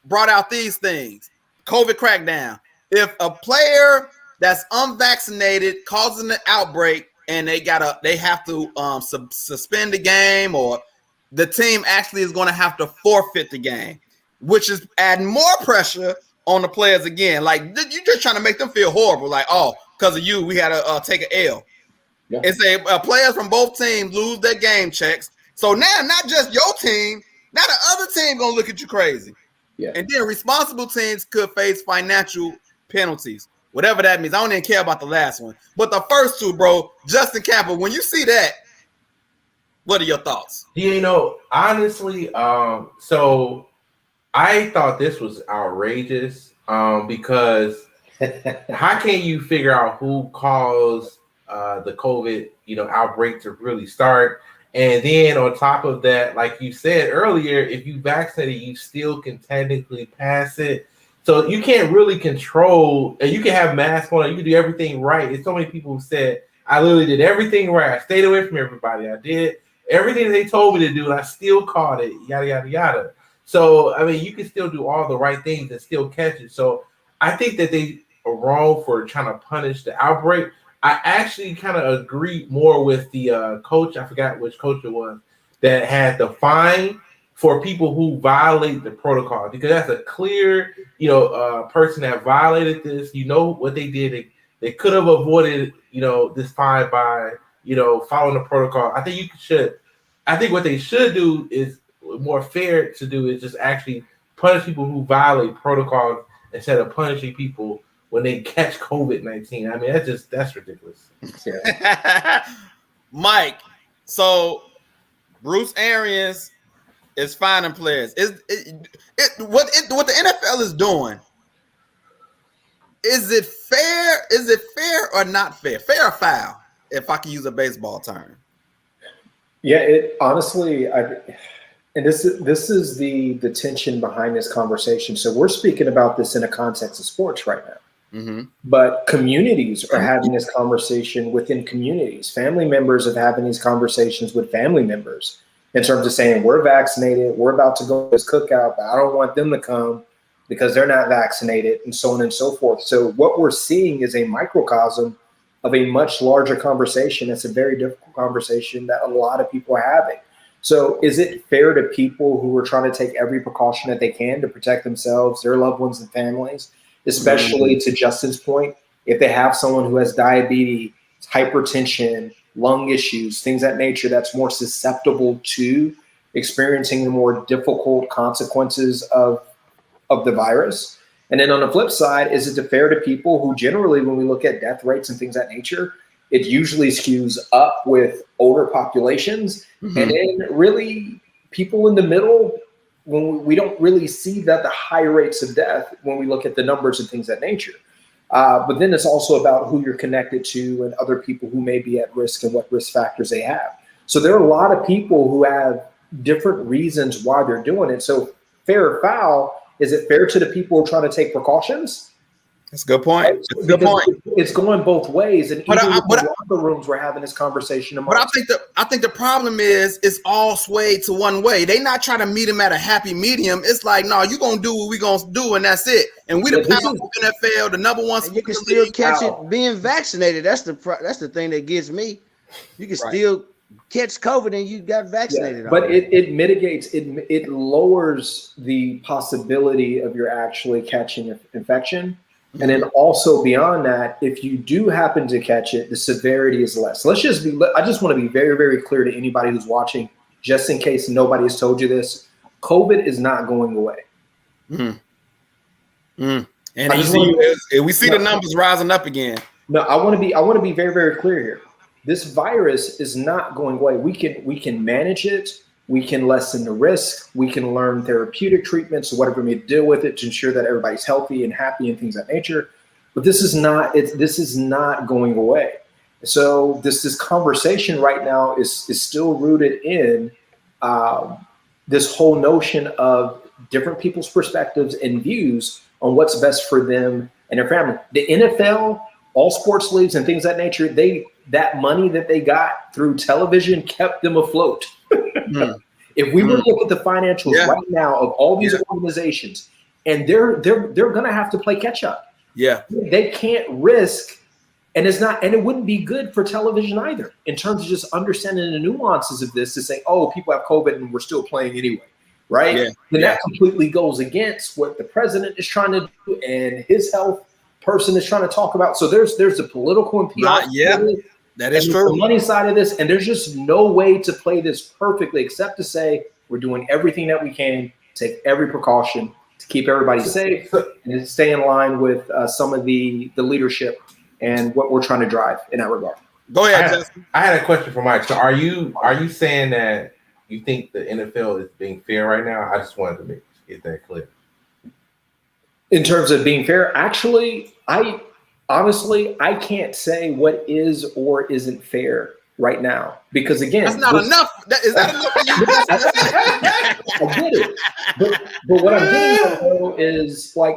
Speaker 1: brought out these things. COVID crackdown. If a player that's unvaccinated causes an outbreak and they have to suspend the game, or the team actually is going to have to forfeit the game, which is adding more pressure on the players again. Like you're just trying to make them feel horrible. Like, oh, because of you, we had to take an L. Yeah. And say players from both teams lose their game checks. So now, not just your team, now the other team gonna look at you crazy. Yeah. And then responsible teams could face financial penalties, whatever that means. I don't even care about the last one, but the first two, bro. Justin Campbell, when you see that, what are your thoughts?
Speaker 5: Honestly, so I thought this was outrageous because how can you figure out who caused the COVID, outbreak to really start? And then on top of that, like you said earlier, if you vaccinated, you still can technically pass it. So you can't really control, and you can have masks on, you can do everything right. There's so many people who said, I literally did everything right. I stayed away from everybody. I did everything they told me to do, and I still caught it, yada, yada, yada. So, I mean, you can still do all the right things and still catch it. So I think that they are wrong for trying to punish the outbreak. I actually kind of agree more with the coach. I forgot which coach it was that had the fine for people who violate the protocol, because that's a clear, person that violated this. What they did. They could have avoided, this fine by, following the protocol. I think what they should do is more fair to do is just actually punish people who violate protocols instead of punishing people when they catch COVID-19. I mean, that's ridiculous.
Speaker 1: Yeah. Mike, so Bruce Arians is fining players. What the NFL is doing? Is it fair? Is it fair or not fair? Fair or foul, if I can use a baseball term.
Speaker 4: Yeah, it honestly, and this is the tension behind this conversation. So we're speaking about this in a context of sports right now. Mm-hmm. But communities are having this conversation within communities. Family members are having these conversations with family members in terms of saying, we're vaccinated, we're about to go to this cookout, but I don't want them to come because they're not vaccinated, and so on and so forth. So what we're seeing is a microcosm of a much larger conversation. It's a very difficult conversation that a lot of people are having. So is it fair to people who are trying to take every precaution that they can to protect themselves, their loved ones and families, especially to Justin's point, if they have someone who has diabetes, hypertension, lung issues, things of that nature, that's more susceptible to experiencing the more difficult consequences of the virus? And then on the flip side, is it fair to people who generally, when we look at death rates and things of that nature, it usually skews up with older populations. Mm-hmm. And then really people in the middle, when we don't really see that the high rates of death when we look at the numbers and things of that nature. But then it's also about who you're connected to and other people who may be at risk and what risk factors they have. So there are a lot of people who have different reasons why they're doing it. So fair or foul, is it fair to the people who are trying to take precautions?
Speaker 1: That's a good point.
Speaker 4: Right? That's a good point. It's going both ways, and even in the locker rooms, we're having this conversation.
Speaker 1: But I think the problem is it's all swayed to one way. They not trying to meet him at a happy medium. It's like, no, you gonna do what we gonna do, and that's it. And we the powerful NFL, the number one.
Speaker 3: And you can still catch it being vaccinated. That's the thing that gets me. You can still catch COVID and you got vaccinated.
Speaker 4: Yeah, but it mitigates, it lowers the possibility of your actually catching an infection. And then also beyond that, if you do happen to catch it, the severity is less. So I just want to be very, very clear to anybody who's watching, just in case nobody has told you this, COVID is not going away.
Speaker 1: And we see the numbers rising up again.
Speaker 4: No, I want to be very, very clear here. This virus is not going away. We can manage it. we can lessen the risk, we can learn therapeutic treatments or whatever we need to deal with it to ensure that everybody's healthy and happy and things of that nature. But this is not going away. So this conversation right now is still rooted in this whole notion of different people's perspectives and views on what's best for them and their family. The NFL, all sports leagues and things of that nature, that money that they got through television kept them afloat. If we were to look at the financials right now of all these organizations, and they're going to have to play catch up.
Speaker 1: Yeah,
Speaker 4: they can't risk, and it wouldn't be good for television either in terms of just understanding the nuances of this to say, oh, people have COVID and we're still playing anyway, right?
Speaker 1: Yeah.
Speaker 4: Then that completely goes against what the president is trying to do and his health person is trying to talk about. So there's the political and PR.
Speaker 1: That is
Speaker 4: and
Speaker 1: true.
Speaker 4: The money side of this, and there's just no way to play this perfectly except to say we're doing everything that we can, take every precaution to keep everybody safe and stay in line with some of the leadership and what we're trying to drive in that regard.
Speaker 1: Go ahead, Justin.
Speaker 5: I had a question for Mike. So are you saying that you think the NFL is being fair right now? I just wanted to get that clear.
Speaker 4: In terms of being fair, actually, I can't say what is or isn't fair right now because again,
Speaker 1: that's not enough. Is that enough for you?
Speaker 4: I get it, but what I'm getting at though is like,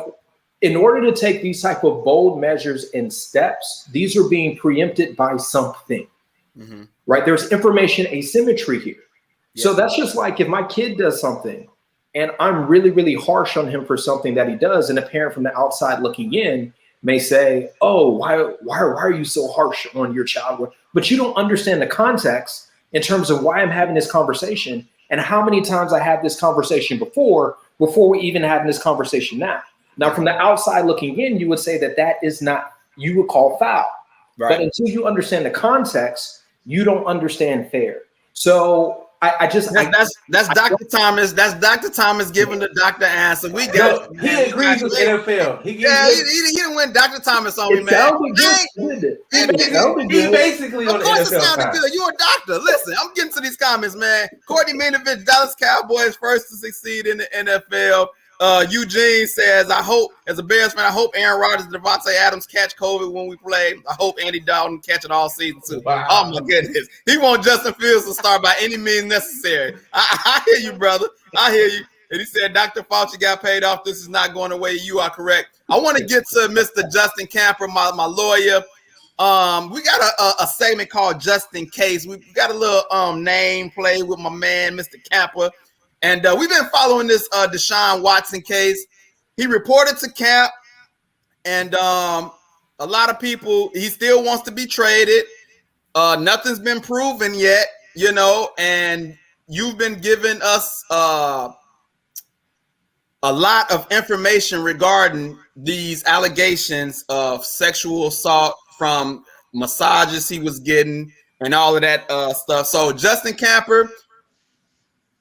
Speaker 4: in order to take these type of bold measures and steps, these are being preempted by something, right? There's information asymmetry here. Yeah. So that's just like if my kid does something and I'm really, really harsh on him for something that he does, and a parent from the outside looking in may say, oh, why are you so harsh on your child? But you don't understand the context in terms of why I'm having this conversation and how many times I had this conversation before we even having this conversation now. Now, from the outside looking in, you would say that is not, you would call foul. Right. But until you understand the context, you don't understand fair. So that's
Speaker 1: Dr. Thomas. That's Dr. Thomas giving the doctor answer. We got
Speaker 5: he agrees with NFL.
Speaker 1: He didn't win Dr. Thomas on me, man.
Speaker 5: He basically on the NFL. Of course, it sounded
Speaker 1: good. You're a doctor. Listen, I'm getting to these comments, man. Courtney Minovich, Dallas Cowboys first to succeed in the NFL. Eugene says, I hope, as a Bears fan, I hope Aaron Rodgers and Devontae Adams catch COVID when we play. I hope Andy Dalton catch it all season too. Wow. Oh my goodness. He wants Justin Fields to start by any means necessary. I hear you, brother. I hear you. And he said, Dr. Fauci got paid off. This is not going away. You are correct. I want to get to Mr. Justin Camper, my lawyer. We got a segment called Just in Case. We got a little name play with my man, Mr. Camper. And we've been following this Deshaun Watson case. He reported to camp, and a lot of people, he still wants to be traded. Nothing's been proven yet, and you've been giving us a lot of information regarding these allegations of sexual assault from massages he was getting and all of that stuff. So, Justin Camper,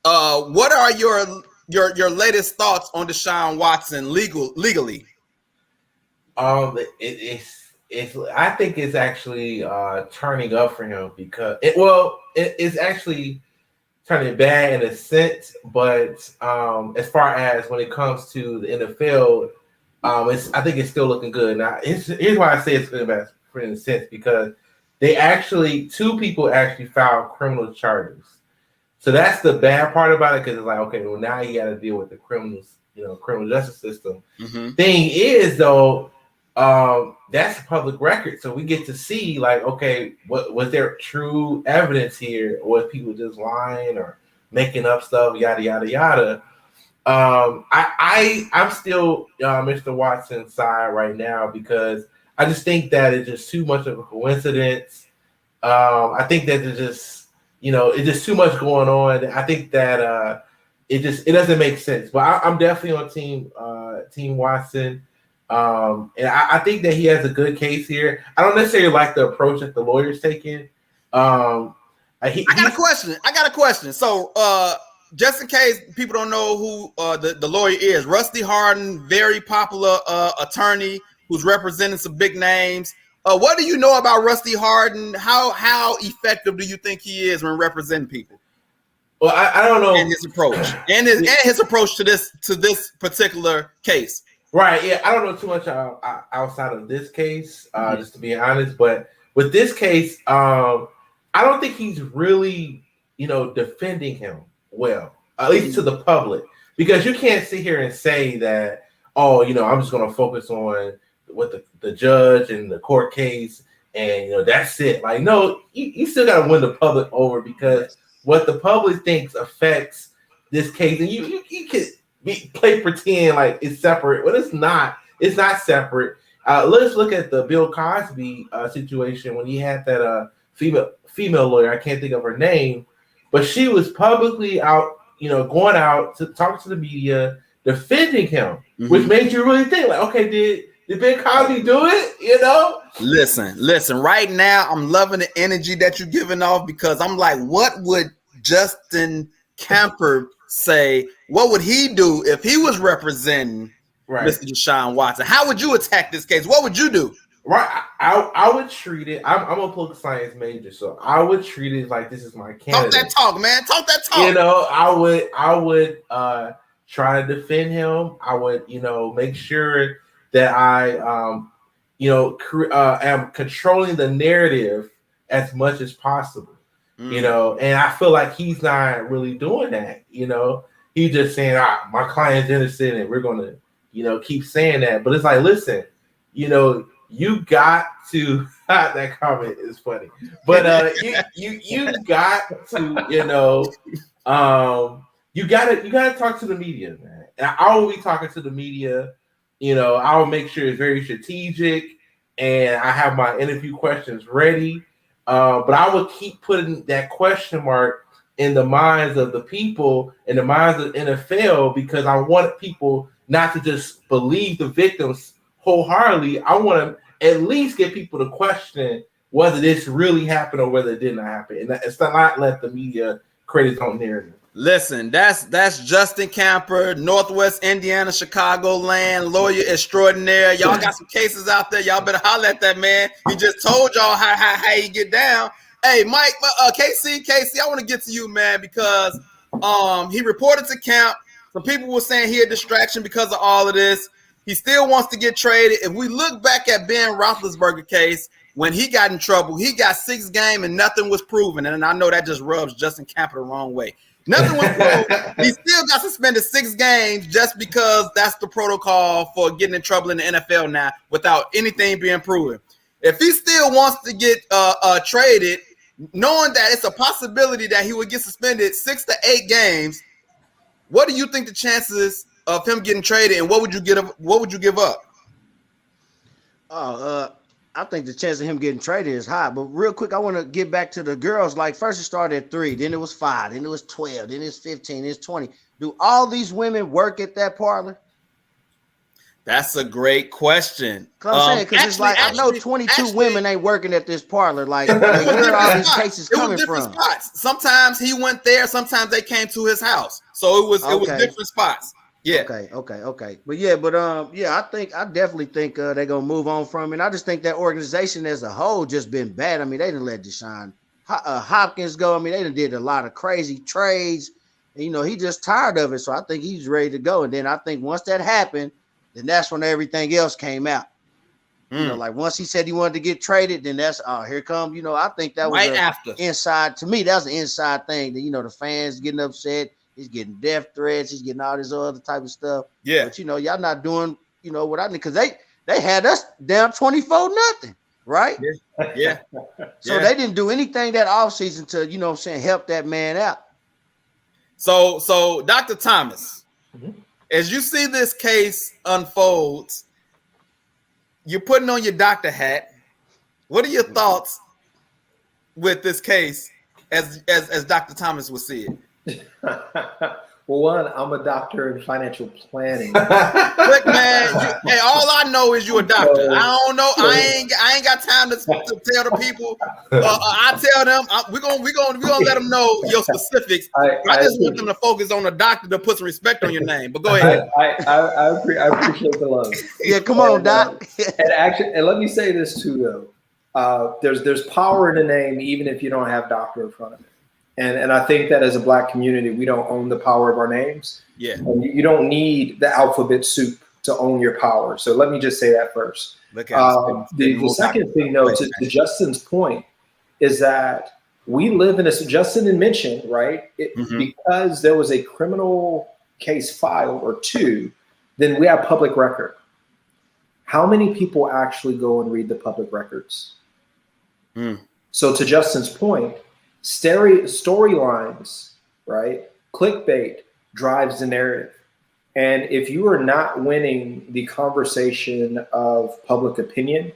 Speaker 1: what are your latest thoughts on Deshaun Watson legally?
Speaker 5: I think it's actually turning up for him because it's actually turning bad in a sense, but as far as when it comes to the NFL, I think it's still looking good. Now, here's why I say it's turning bad in a sense, because two people actually filed criminal charges. So that's the bad part about it, because it's like, okay, well, now you got to deal with the criminal justice system. Mm-hmm. Thing is, though, that's public record, so we get to see, like, okay, what was there true evidence here, or was people just lying or making up stuff, yada yada yada. I'm still Mr. Watson's side right now, because I just think that it's just too much of a coincidence. I think that there's just it's just too much going on. I think that it doesn't make sense. But I'm definitely on team Watson. And I think that he has a good case here. I don't necessarily like the approach that the lawyer's taking. I got
Speaker 1: a question. So just in case people don't know who the lawyer is, Rusty Hardin, very popular attorney who's representing some big names. What do you know about Rusty Hardin? How effective do you think he is when representing people?
Speaker 5: Well, I don't know.
Speaker 1: And his approach, and his approach to this particular case.
Speaker 5: Right. Yeah. I don't know too much outside of this case, just to be honest. But with this case, I don't think he's really, defending him well, at least to the public, because you can't sit here and say that, oh, I'm just going to focus on what the judge and the court case, and that's it. Like, no, you still got to win the public over, because what the public thinks affects this case, and you can play pretend like it's separate, but it's not. It's not separate. Let's look at the Bill Cosby situation when he had that female lawyer. I can't think of her name, but she was publicly out, going out to talk to the media, defending him, which made you really think, like, okay, did Bill Cosby do it?
Speaker 1: Listen. Right now, I'm loving the energy that you're giving off, because I'm like, what would Justin Camper say? What would he do if he was representing Mr. Deshaun Watson? How would you attack this case? What would you do?
Speaker 5: Right, I would treat it. I'm a political science major, so I would treat it like this is my candidate.
Speaker 1: Talk that talk, man. Talk that talk.
Speaker 5: I would try to defend him. I would, make sure that I, am controlling the narrative as much as possible. And I feel like he's not really doing that. He's just saying, my client's innocent, and we're gonna, keep saying that. But it's like, listen, you got to. That comment is funny, but you got to, you gotta talk to the media, man. And I will be talking to the media. I will make sure it's very strategic, and I have my interview questions ready. But I will keep putting that question mark in the minds of the people, in the minds of the NFL, because I want people not to just believe the victims wholeheartedly. I want to at least get people to question whether this really happened or whether it did not happen. And it's not let the media create its own narrative.
Speaker 1: Listen, that's Justin Camper, Northwest Indiana, Chicagoland, lawyer extraordinaire. Y'all got some cases out there. Y'all better holler at that man. He just told y'all how you get down. Hey, Mike, Casey, I want to get to you, man, because he reported to camp. Some people were saying he a distraction because of all of this. He still wants to get traded. If we look back at Ben Roethlisberger case, when he got in trouble, he got 6 games and nothing was proven. And I know that just rubs Justin Camper the wrong way. Nothing was proven. He still got suspended 6 games just because that's the protocol for getting in trouble in the NFL now without anything being proven. If he still wants to get traded, knowing that it's a possibility that he would get suspended 6 to 8 games, what do you think the chances of him getting traded, and what would you give up?
Speaker 3: I think the chance of him getting traded is high. But real quick, I want to get back to the girls. Like, first it started at 3, then it was 5, then it was 12, then it's 15, it's 20. Do all these women work at that parlor?
Speaker 1: That's a great question.
Speaker 3: I'm saying, because it's like, I know 22 women ain't working at this parlor. Like, where are all these cases coming from?
Speaker 1: Spots. Sometimes he went there. Sometimes they came to his house. So it was different spots. Yeah.
Speaker 3: Okay. But I definitely think they're gonna move on from it. I just think that organization as a whole just been bad. I mean, they didn't let Deshaun Hopkins go. I mean, they done did a lot of crazy trades. And, he just tired of it. So I think he's ready to go. And then I think once that happened, then that's when everything else came out. Like once he said he wanted to get traded, then that's here come. I think that was
Speaker 1: right after
Speaker 3: inside. To me, that's an inside thing. That the fans getting upset. He's getting death threats. He's getting all this other type of stuff.
Speaker 1: Yeah.
Speaker 3: But, y'all not doing, what I need. Because they had us down 24-0, right?
Speaker 1: Yeah.
Speaker 3: So they didn't do anything that offseason to, help that man out.
Speaker 1: So Dr. Thomas, as you see this case unfolds, you're putting on your doctor hat. What are your thoughts with this case as Dr. Thomas would see it?
Speaker 4: Well, one, I'm a doctor in financial planning.
Speaker 1: Look, man, all I know is you're a doctor. I don't know. I ain't got time to tell the people. I tell them we're gonna let them know your specifics. I just want them to focus on the doctor to put some respect on your name. But go ahead.
Speaker 4: I appreciate the love.
Speaker 3: Yeah, come on, Doc.
Speaker 4: And let me say this too, though. There's power in the name, even if you don't have doctor in front of it. And I think that as a Black community, we don't own the power of our names.
Speaker 1: Yeah.
Speaker 4: And you don't need the alphabet soup to own your power. So let me just say that first.
Speaker 1: Look at
Speaker 4: The second thing, though, to Justin's point, is that we live in a, Justin had mentioned, right? Because there was a criminal case filed or two, then we have public record. How many people actually go and read the public records? So to Justin's point, storylines, right? Clickbait drives the narrative. And if you are not winning the conversation of public opinion,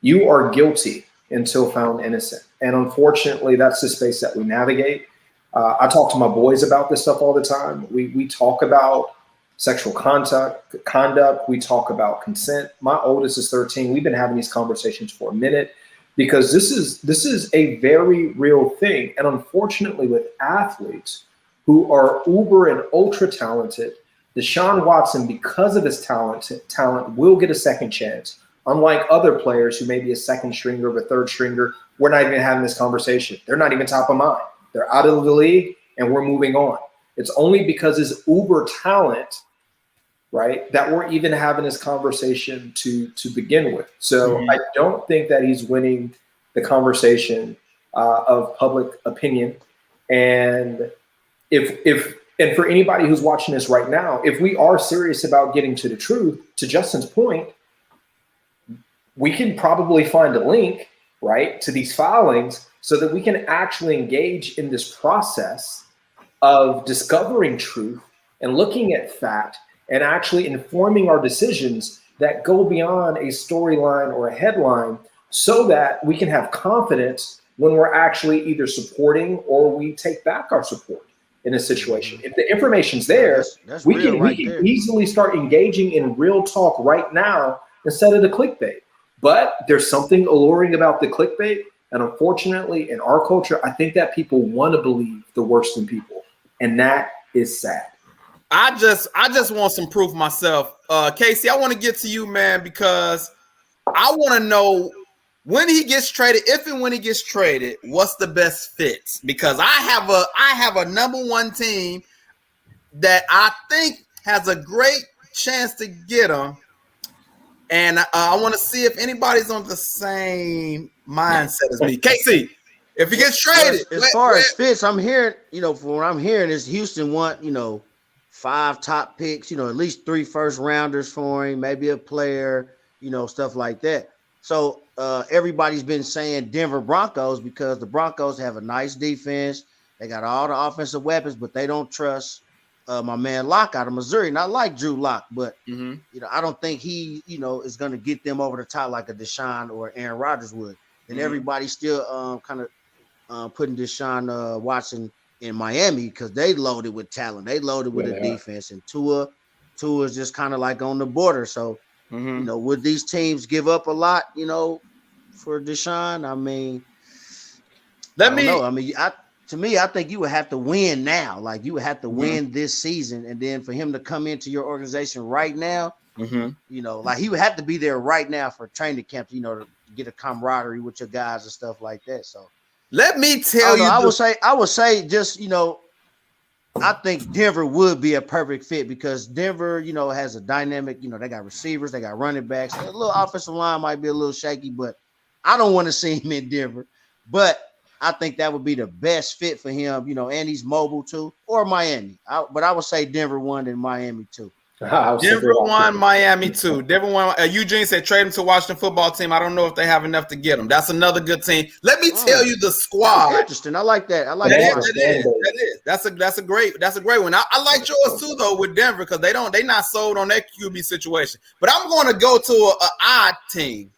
Speaker 4: you are guilty until found innocent. And unfortunately, that's the space that we navigate. I talk to my boys about this stuff all the time. We talk about sexual conduct. We talk about consent. My oldest is 13. We've been having these conversations for a minute because this is a very real thing. And unfortunately, with athletes who are uber and ultra talented, Deshaun Watson, because of his talent, will get a second chance. Unlike other players who may be a second stringer or a third stringer, we're not even having this conversation. They're not even top of mind. They're out of the league, and we're moving on. It's only because his uber talent, right, that we're even having this conversation to begin with. So I don't think that he's winning the conversation of public opinion. And and for anybody who's watching this right now, if we are serious about getting to the truth, to Justin's point, we can probably find a link, right, to these filings so that we can actually engage in this process of discovering truth and looking at fact and actually informing our decisions that go beyond a storyline or a headline so that we can have confidence when we're actually either supporting or we take back our support in a situation. If the information's there,
Speaker 3: that's
Speaker 4: we
Speaker 3: real
Speaker 4: can
Speaker 3: right there.
Speaker 4: easily start engaging in real talk right now instead of the clickbait. But there's something alluring about the clickbait. And unfortunately, in our culture, I think that people want to believe the worst in people. And that is sad.
Speaker 1: I just want some proof myself. Casey, I want to get to you, man, because I want to know when he gets traded, if and when he gets traded, what's the best fits? Because I have a number one team that I think has a great chance to get him. And I want to see if anybody's on the same mindset as me. Casey, if he gets traded.
Speaker 3: As far as fits, I'm hearing, from what I'm hearing is Houston want, 5 top picks, at least 3 first rounders for him, maybe a player, stuff like that. So everybody's been saying Denver Broncos because the Broncos have a nice defense. They got all the offensive weapons, but they don't trust my man Locke out of Missouri. And I like Drew Lock, but I don't think he, is going to get them over the top like a Deshaun or Aaron Rodgers would. And everybody's still kind of putting Deshaun Watson in Miami because they loaded with talent. They loaded with a defense, and Tua is just kind of like on the border. So, would these teams give up a lot, for Deshaun? I mean, I don't know. I mean, to me, I think you would have to win now. Like, you would have to win this season, and then for him to come into your organization right now, like he would have to be there right now for training camp, to get a camaraderie with your guys and stuff like that. So
Speaker 1: let me tell you,
Speaker 3: I would say just, I think Denver would be a perfect fit because Denver, has a dynamic, they got receivers, they got running backs. A little offensive line might be a little shaky, but I don't want to see him in Denver. But I think that would be the best fit for him, and he's mobile too, or Miami. But I would say Denver 1 and Miami 2.
Speaker 1: Denver 1, Miami 2. Denver 1. Eugene said trade him to Washington football team. I don't know if they have enough to get him. That's another good team. Let me tell you the squad.
Speaker 3: That's interesting. I like that. I like
Speaker 1: that.
Speaker 3: that.
Speaker 1: That's a great one. I like yours too though with Denver because they not sold on that QB situation. But I'm going to go to an odd team.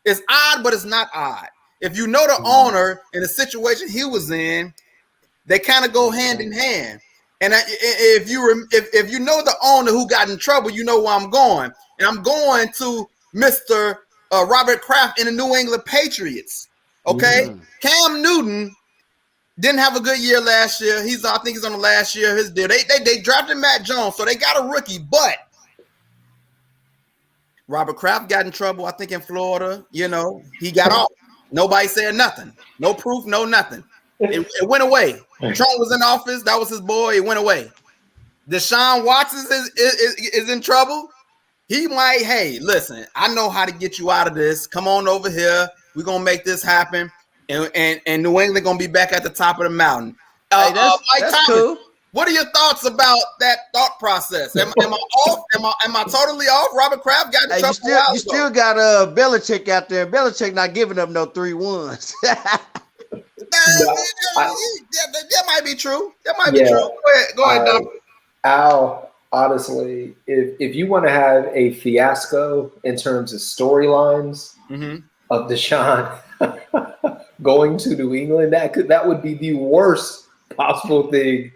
Speaker 1: It's odd, but it's not odd. If you know the owner and the situation he was in, they kind of go hand in hand. And if you know the owner who got in trouble, you know where I'm going. And I'm going to Mr. Robert Kraft in the New England Patriots. Okay, Cam Newton didn't have a good year last year. I think he's on the last year of his deal. They drafted Matt Jones, so they got a rookie. But Robert Kraft got in trouble, I think, in Florida. He got off. Nobody said nothing. No proof, no nothing. It went away. Trump was in office. That was his boy. It went away. Deshaun Watson is in trouble. He might, hey, listen, I know how to get you out of this. Come on over here. We're going to make this happen. And New England going to be back at the top of the mountain.
Speaker 3: Hey,
Speaker 1: Mike
Speaker 3: that's
Speaker 1: Thomas,
Speaker 3: cool.
Speaker 1: what are your thoughts about that thought process? Am I off? Am I totally off? Robert Kraft got in trouble.
Speaker 3: You still got Belichick out there. Belichick not giving up no 3-1s.
Speaker 1: That might be true. That might be true. Go ahead, Doc.
Speaker 4: Al, honestly, if you want to have a fiasco in terms of storylines of Deshaun going to New England, that would be the worst possible thing.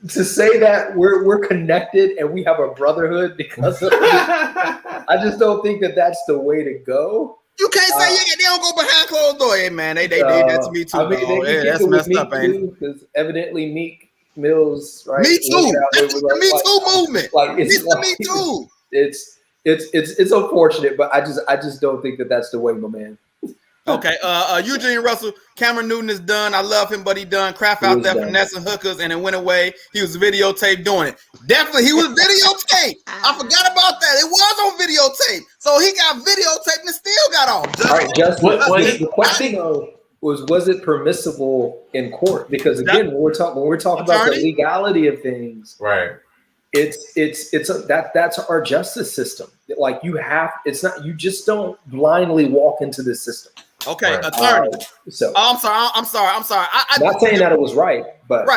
Speaker 4: To say that we're connected and we have a brotherhood because of it, I just don't think that's the way to go.
Speaker 1: You can't say they don't go behind closed doors. Hey man, they did that to me too.
Speaker 4: I mean,
Speaker 1: that's messed up, ain't it?
Speaker 4: Because evidently Meek Mills, right?
Speaker 1: Me too. That's the Me Too movement. Me Too.
Speaker 4: It's unfortunate, but I just don't think that's the way, my man.
Speaker 1: Okay, Eugene Russell, Cameron Newton is done. I love him, but he done. Kraft out there finessing hookers, and it went away. He was videotaped doing it. Definitely, he was videotaped. I forgot about that. It was on videotape, so he got videotaped and still got off.
Speaker 4: All right, Justin. The question though was it permissible in court? Because again, when we're talking about the legality of things,
Speaker 5: right?
Speaker 4: That's our justice system. Like you just don't blindly walk into this system.
Speaker 1: Okay, right. Attorney. I'm sorry. I'm
Speaker 4: not saying that it was right, but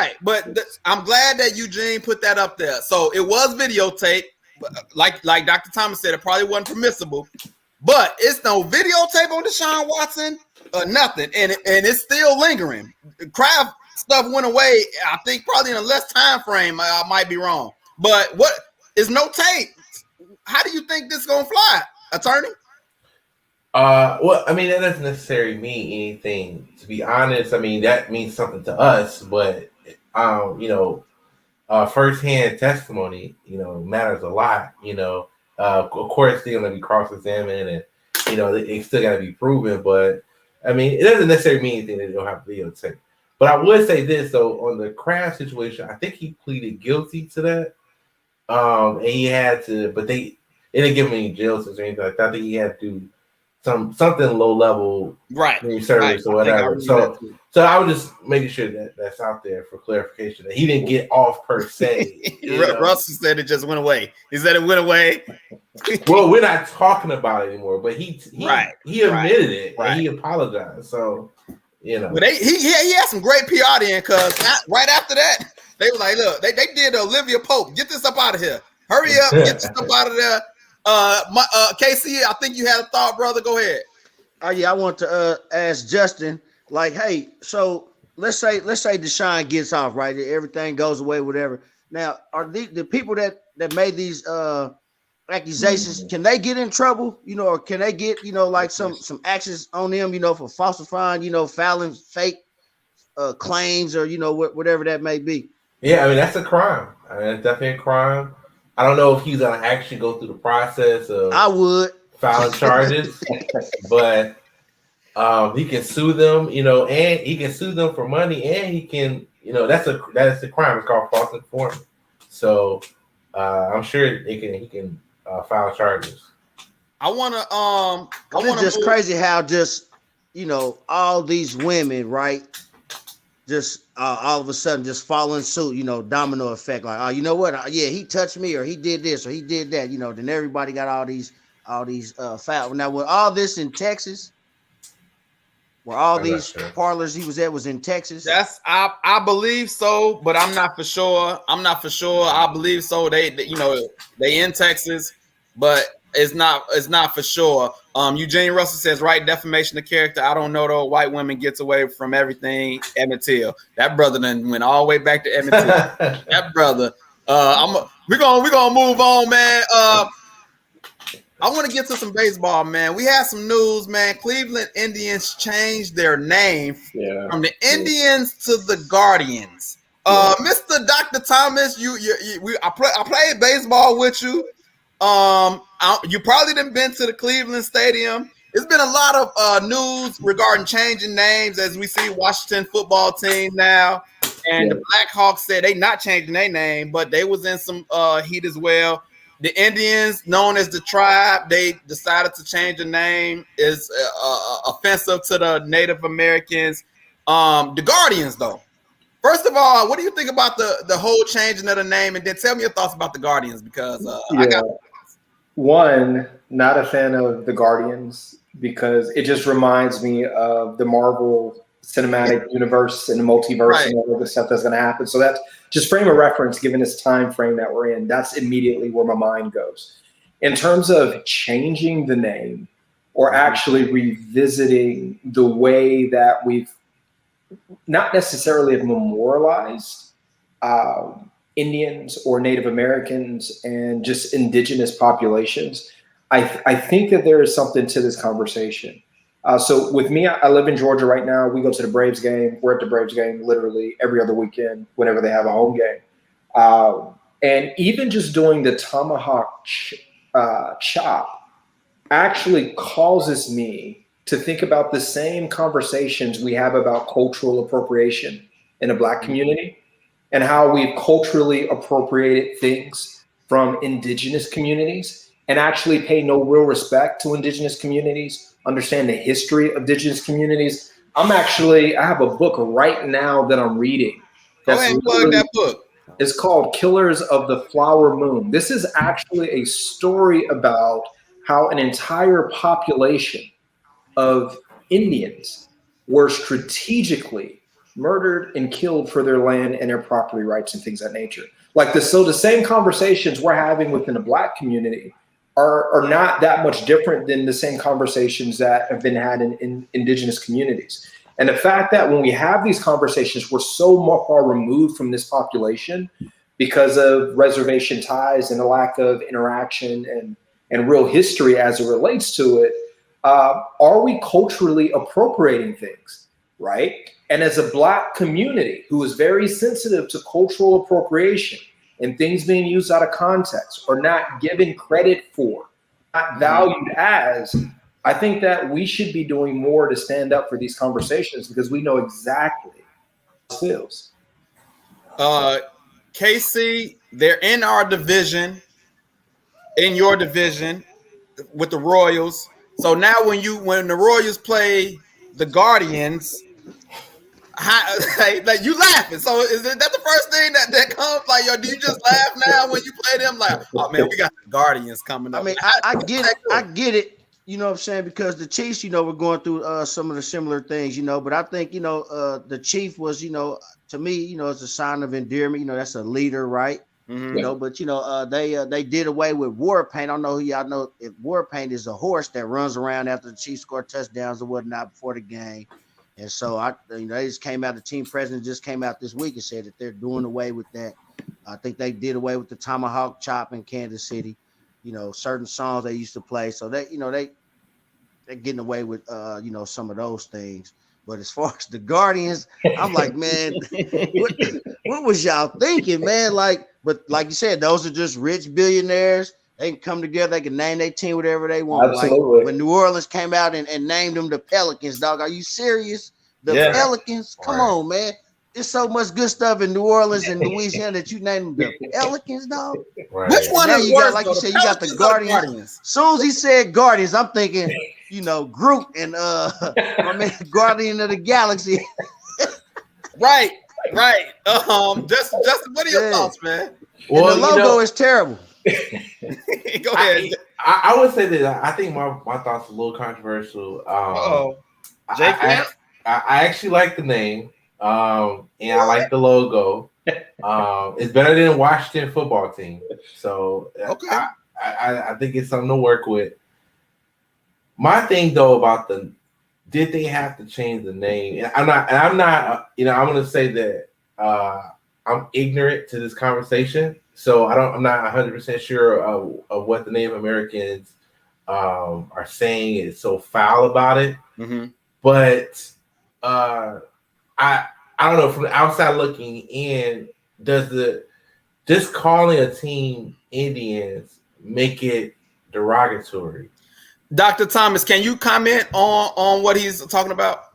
Speaker 1: I'm glad that Eugene put that up there. So it was videotape, like Dr. Thomas said, it probably wasn't permissible, but it's no videotape on Deshaun Watson or nothing, and it's still lingering. Kraft stuff went away. I think probably in a less time frame. I might be wrong, but what is no tape? How do you think this is gonna fly, attorney?
Speaker 5: Well, I mean, that doesn't necessarily mean anything. To be honest, I mean, that means something to us, but firsthand testimony, matters a lot. Of course, they're gonna be cross-examined, and they still gotta be proven. But I mean, it doesn't necessarily mean anything that they don't have videotape. But I would say this though, on the Kraft situation, I think he pleaded guilty to that, and he had to, but they didn't give him any jail sentence or anything like that. I think he had to do something low level service or whatever. So I was just making sure that's out there for clarification that he didn't get off per se.
Speaker 1: Russell said it just went away. He said it went away.
Speaker 5: Well, we're not talking about it anymore, but he admitted it and he apologized. So
Speaker 1: but he had some great PR then, because right after that they were like, look, they did Olivia Pope. Get this up out of here. Hurry up, get this up out of there. KC, I think you had a thought, brother. Go ahead.
Speaker 3: Oh yeah, I want to ask Justin, like, hey, so let's say Deshaun gets off, right? Everything goes away, whatever. Now, are the people that made these accusations, can they get in trouble? Or can they get, like some actions on them, for falsifying, filing fake claims or whatever that may be?
Speaker 5: Yeah, I mean that's a crime. I mean, that's definitely a crime. I don't know if he's gonna actually go through the process of filing charges, but he can sue them, and he can sue them for money, and he can, that's a crime. It's called false information. So I'm sure he can file charges.
Speaker 3: It's just crazy how just all these women, right? Just all of a sudden just following suit, domino effect. Like, oh, you know what? He touched me, or he did this, or he did that. Then everybody got all these fouls. Now, with all this in Texas, where all these parlors he was at was in Texas.
Speaker 1: I believe so, but I'm not for sure. I believe so. They in Texas, but it's not for sure. Eugene Russell says, right, defamation of character. I don't know though. White women gets away from everything. Emmett Till. That brother then went all the way back to Emmett Till. That brother. We're gonna move on, man. I want to get to some baseball, man. We had some news, man. Cleveland Indians changed their name from the Indians to the Guardians. Mr. Dr. Thomas, I played baseball with you. You probably done been to the Cleveland Stadium. It's been a lot of news regarding changing names, as we see Washington football team now, and the Blackhawks said they not changing their name, but they was in some heat as well. The Indians, known as the Tribe, they decided to change the name. Is offensive to the Native Americans. The Guardians, though. First of all, what do you think about the whole changing of the name? And then tell me your thoughts about the Guardians, because I got
Speaker 4: one, not a fan of the Guardians because it just reminds me of the Marvel Cinematic Universe and the multiverse and all the stuff that's going to happen. So that's just frame of reference, given this time frame that we're in. That's immediately where my mind goes. In terms of changing the name or actually revisiting the way that we've not necessarily have memorialized Indians or Native Americans and just indigenous populations, I think that there is something to this conversation. So with me, I live in Georgia right now. We go to the Braves game. We're at the Braves game literally every other weekend whenever they have a home game. And even just doing the tomahawk chop actually causes me to think about the same conversations we have about cultural appropriation in the Black community and how we've culturally appropriated things from indigenous communities and actually pay no real respect to indigenous communities, understand the history of indigenous communities. I have a book right now that I'm reading.
Speaker 1: Go ahead and plug that book.
Speaker 4: It's called Killers of the Flower Moon. This is actually a story about how an entire population of Indians were strategically murdered and killed for their land and their property rights and things of that nature. So the same conversations we're having within the Black community are not that much different than the same conversations that have been had in indigenous communities. And the fact that when we have these conversations, we're so far removed from this population because of reservation ties and a lack of interaction and real history as it relates to it. Are we culturally appropriating things, right? And as a Black community who is very sensitive to cultural appropriation and things being used out of context or not given credit for, not valued as, I think that we should be doing more to stand up for these conversations because we know exactly how it feels.
Speaker 1: KC, they're in our division, in your division with the Royals. So now when the Royals play the Guardians, like you laughing. So is that the first thing that comes? Like, yo, do you just laugh now when you play them? Like, oh man, we got the Guardians coming up.
Speaker 3: I mean, I get it. You know what I'm saying? Because the Chiefs, we're going through some of the similar things, but I think, the Chief was, to me, it's a sign of endearment. That's a leader, right? Mm-hmm. But they did away with war paint. I don't know who y'all know if war paint is a horse that runs around after the Chiefs score touchdowns or whatnot before the game. And so they just came out. The team president just came out this week and said that they're doing away with that. I think they did away with the tomahawk chop in Kansas City. Certain songs they used to play. So they're getting away with some of those things. But as far as the Guardians, I'm like, man, what was y'all thinking, man? But like you said, those are just rich billionaires. They can come together. They can name their team whatever they want.
Speaker 4: Absolutely.
Speaker 3: Like when New Orleans came out and named them the Pelicans, dog. Are you serious? The Pelicans? Come on, man. There's so much good stuff in New Orleans and Louisiana that you named them the Pelicans, dog.
Speaker 1: Right. Which one is worse?
Speaker 3: Like you said, you got the Guardians. As soon as he said Guardians, I'm thinking, Groot and my man Guardian of the Galaxy.
Speaker 1: Right. Justin, what are your thoughts, man?
Speaker 3: Well, and the logo is terrible.
Speaker 1: Go ahead.
Speaker 5: I would say that I think my thoughts are a little controversial. I actually like the name, and I like the logo. It's better than Washington football team, so okay. I think it's something to work with. My thing though about did they have to change the name? And I'm not. I'm going to say that I'm ignorant to this conversation. So I'm not 100% sure of what the Native Americans are saying is so foul about it. Mm-hmm. But I don't know, from the outside looking in, does just calling a team Indians make it derogatory?
Speaker 1: Dr. Thomas, can you comment on what he's talking about?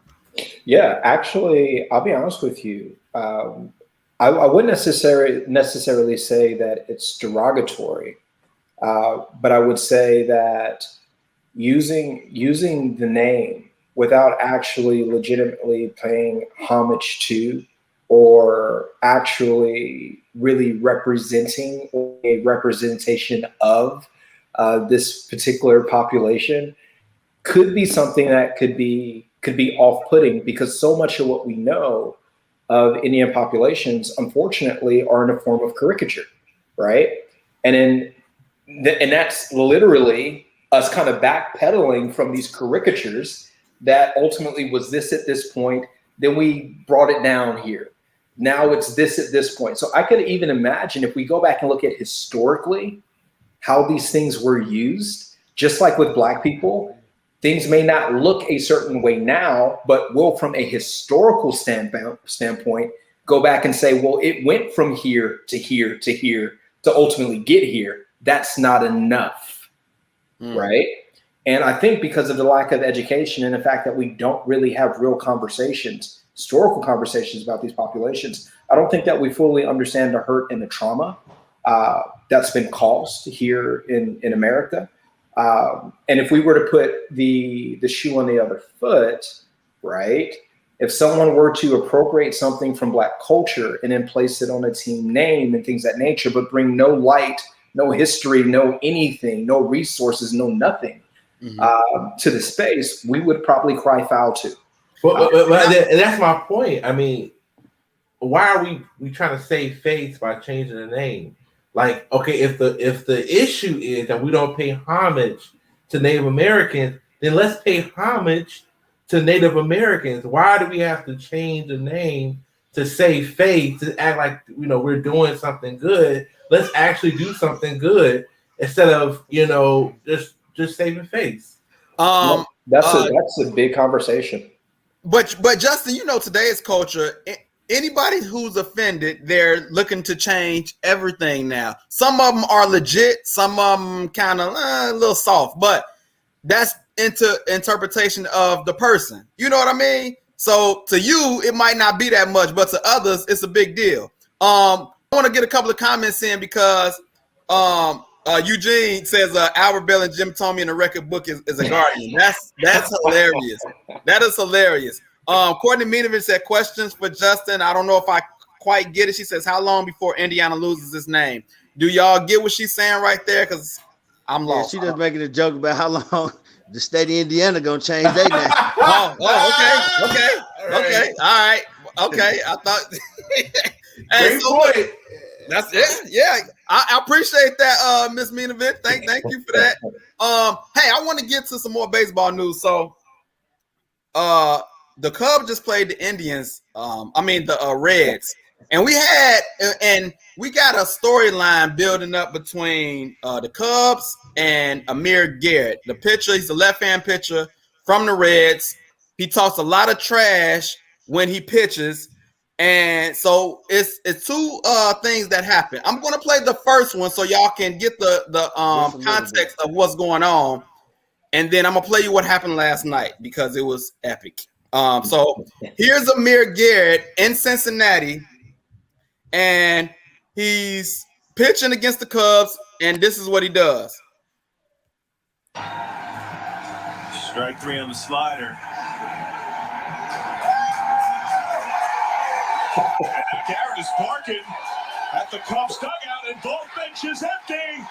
Speaker 4: Yeah, actually, I'll be honest with you. I wouldn't necessarily say that it's derogatory, but I would say that using the name without actually legitimately paying homage to, or actually really representing a representation of this particular population could be something that could be off-putting, because so much of what we know of Indian populations, unfortunately, are in a form of caricature, right? And that's literally us kind of backpedaling from these caricatures that ultimately was this at this point. Then we brought it down here. Now it's this at this point. So I could even imagine, if we go back and look at historically how these things were used, just like with Black people, things may not look a certain way now, but will, from a historical standpoint, go back and say, well, it went from here to here to here to ultimately get here. That's not enough, right? And I think because of the lack of education and the fact that we don't really have real conversations, historical conversations about these populations, I don't think that we fully understand the hurt and the trauma that's been caused here in America. And if we were to put the shoe on the other foot, right? If someone were to appropriate something from Black culture and then place it on a team name and things of that nature, but bring no light, no history, no anything, no resources, no nothing to the space, we would probably cry foul too.
Speaker 5: But that's my point. I mean, why are we trying to save face by changing the name? Like, okay, if the issue is that we don't pay homage to Native Americans, then let's pay homage to Native Americans. Why do we have to change the name to save face, to act like, you know, we're doing something good? Let's actually do something good instead of, you know, just saving face.
Speaker 4: That's a big conversation.
Speaker 1: But Justin, you know, today's culture, anybody who's offended, they're looking to change everything now. Some of them are legit, some of them kind of a little soft, but that's into interpretation of the person. You know what I mean? So to you, it might not be that much, but to others, it's a big deal. I want to get a couple of comments in because Eugene says Albert Bell and Jim Tomey in the record book is a guardian. That's hilarious. That is hilarious. Courtney Minovich said, questions for Justin. I don't know if I quite get it. She says, how long before Indiana loses its name? Do y'all get what she's saying right there? Because I'm lost.
Speaker 3: Yeah, she just making a joke about how long the state of Indiana gonna change their name.
Speaker 1: Okay. All right. Okay. I thought.
Speaker 5: Hey, so look,
Speaker 1: that's it. Yeah. I appreciate that, Miss Minovich. Thank you for that. Hey, I want to get to some more baseball news. So, the Cubs just played the Indians. The Reds, and we got a storyline building up between the Cubs and Amir Garrett, the pitcher. He's a left-hand pitcher from the Reds. He talks a lot of trash when he pitches, and so it's two things that happen. I'm going to play the first one so y'all can get the context of what's going on, and then I'm gonna play you what happened last night because it was epic. So here's Amir Garrett in Cincinnati, and he's pitching against the Cubs, and this is what he does.
Speaker 2: Strike three on the slider. And Garrett is barking at the Cubs dugout, and both benches empty.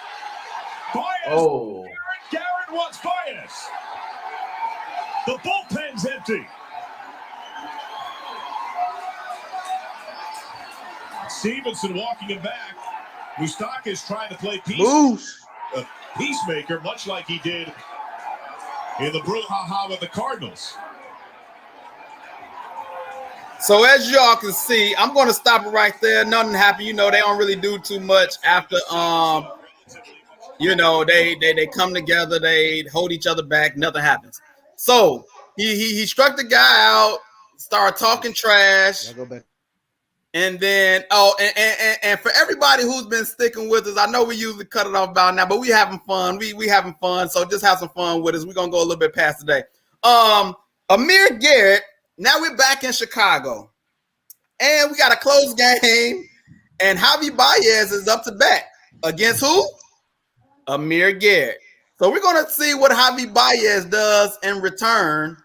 Speaker 2: Bias. Garrett wants Bias. The bullpen's empty. Stevenson walking him back. Mustak is trying to play a peacemaker, much like he did in the brouhaha with the Cardinals.
Speaker 1: So as y'all can see, I'm going to stop it right there. Nothing happened. You know, they don't really do too much after, they come together, they hold each other back. Nothing happens. So he struck the guy out, started talking trash.
Speaker 3: Go back.
Speaker 1: And then, and for everybody who's been sticking with us, I know we usually cut it off about now, but we having fun. We having fun, so just have some fun with us. We're gonna go a little bit past today. Amir Garrett. Now we're back in Chicago, and we got a close game. And Javi Baez is up to bat against who? Amir Garrett. So we're gonna see what Javi Baez does in return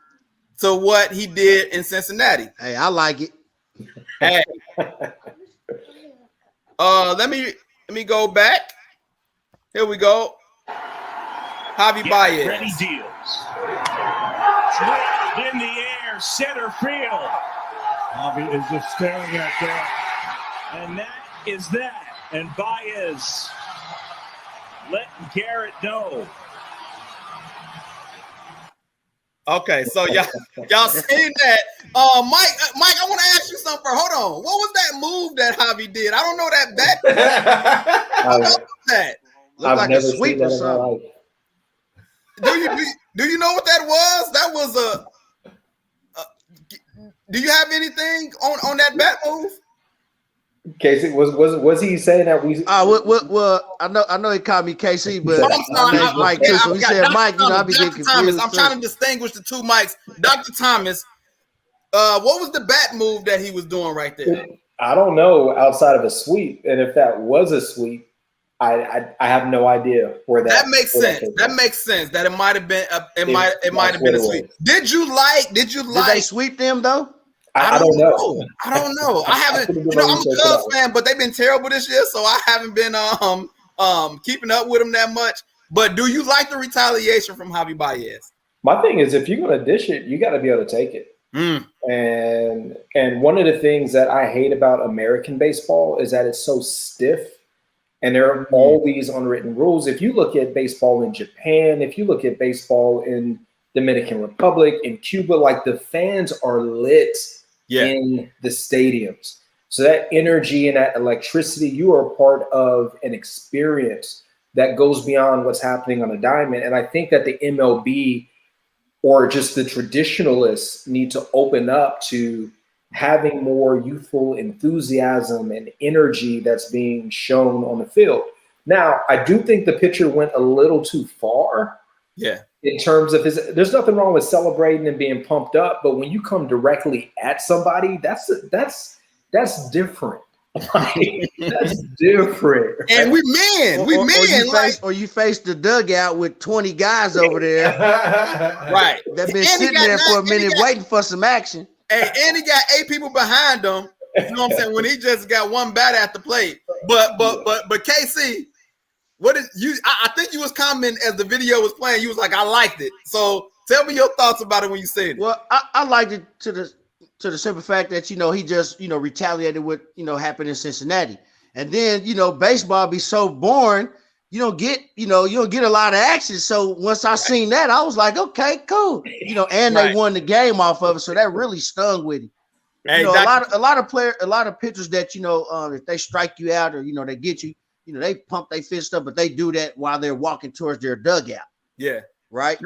Speaker 1: to what he did in Cincinnati.
Speaker 3: Hey, I like it.
Speaker 1: Hey. Let me go back. Here we go. Javi Baez.
Speaker 2: Ready deals. Drilled in the air, center field. Javi is just staring at that. And that is that. And Baez letting Garrett know.
Speaker 1: Okay, so y'all seen that? Mike, I want to ask you something. Hold on. What was that move that Javi did? I don't know that bat. What was that?
Speaker 3: Looked like a sweep or something.
Speaker 1: Do you know what that was? That was a. Do you have anything on that bat move?
Speaker 4: Casey, was he saying that we?
Speaker 3: Well, I know he called me KC, but
Speaker 1: I'm sorry,
Speaker 3: Mike too. So he said Mike. You know, I be getting confused.
Speaker 1: Thomas, I'm trying to distinguish the two Mikes. Dr. Thomas, what was the bat move that he was doing right there?
Speaker 4: I don't know outside of a sweep, and if that was a sweep, I have no idea where that.
Speaker 1: That makes sense. That makes sense. That it might have been. It might have been a sweep. Did you like?
Speaker 3: Did they sweep them though?
Speaker 4: I don't know.
Speaker 1: I don't know. I haven't. You know, I'm a Cubs fan, but they've been terrible this year, so I haven't been keeping up with them that much. But do you like the retaliation from Javi Baez?
Speaker 4: My thing is, if you're going to dish it, you got to be able to take it. And one of the things that I hate about American baseball is that it's so stiff, and there are all these unwritten rules. If you look at baseball in Japan, if you look at baseball in Dominican Republic, in Cuba, like the fans are lit in the stadiums. So that energy and that electricity, you are a part of an experience that goes beyond what's happening on a diamond. And I think that the MLB or just the traditionalists need to open up to having more youthful enthusiasm and energy that's being shown on the field. Now, I do think the pitcher went a little too far.
Speaker 1: Yeah.
Speaker 4: In terms of there's nothing wrong with celebrating and being pumped up, but when you come directly at somebody, that's different. That's different. Right?
Speaker 1: And we men.
Speaker 3: Or you face the dugout with 20 guys over there.
Speaker 1: Right.
Speaker 3: That been sitting there for a minute waiting for some action.
Speaker 1: And he got 8 people behind him. You know what I'm saying? When he just got one bat at the plate. But KC, what is you? I think you was commenting as the video was playing. You was like, I liked it. So tell me your thoughts about it when you said it.
Speaker 3: Well, I liked it to the simple fact that he just retaliated what happened in Cincinnati, and then baseball be so boring. You don't get a lot of action. So once I seen that, I was like, okay, cool. And they won the game off of it, so that really stung with him.
Speaker 1: Hey,
Speaker 3: a lot of pitchers that if they strike you out or they get you. They pump their fist up, but they do that while they're walking towards their dugout.
Speaker 1: Yeah.
Speaker 3: Right.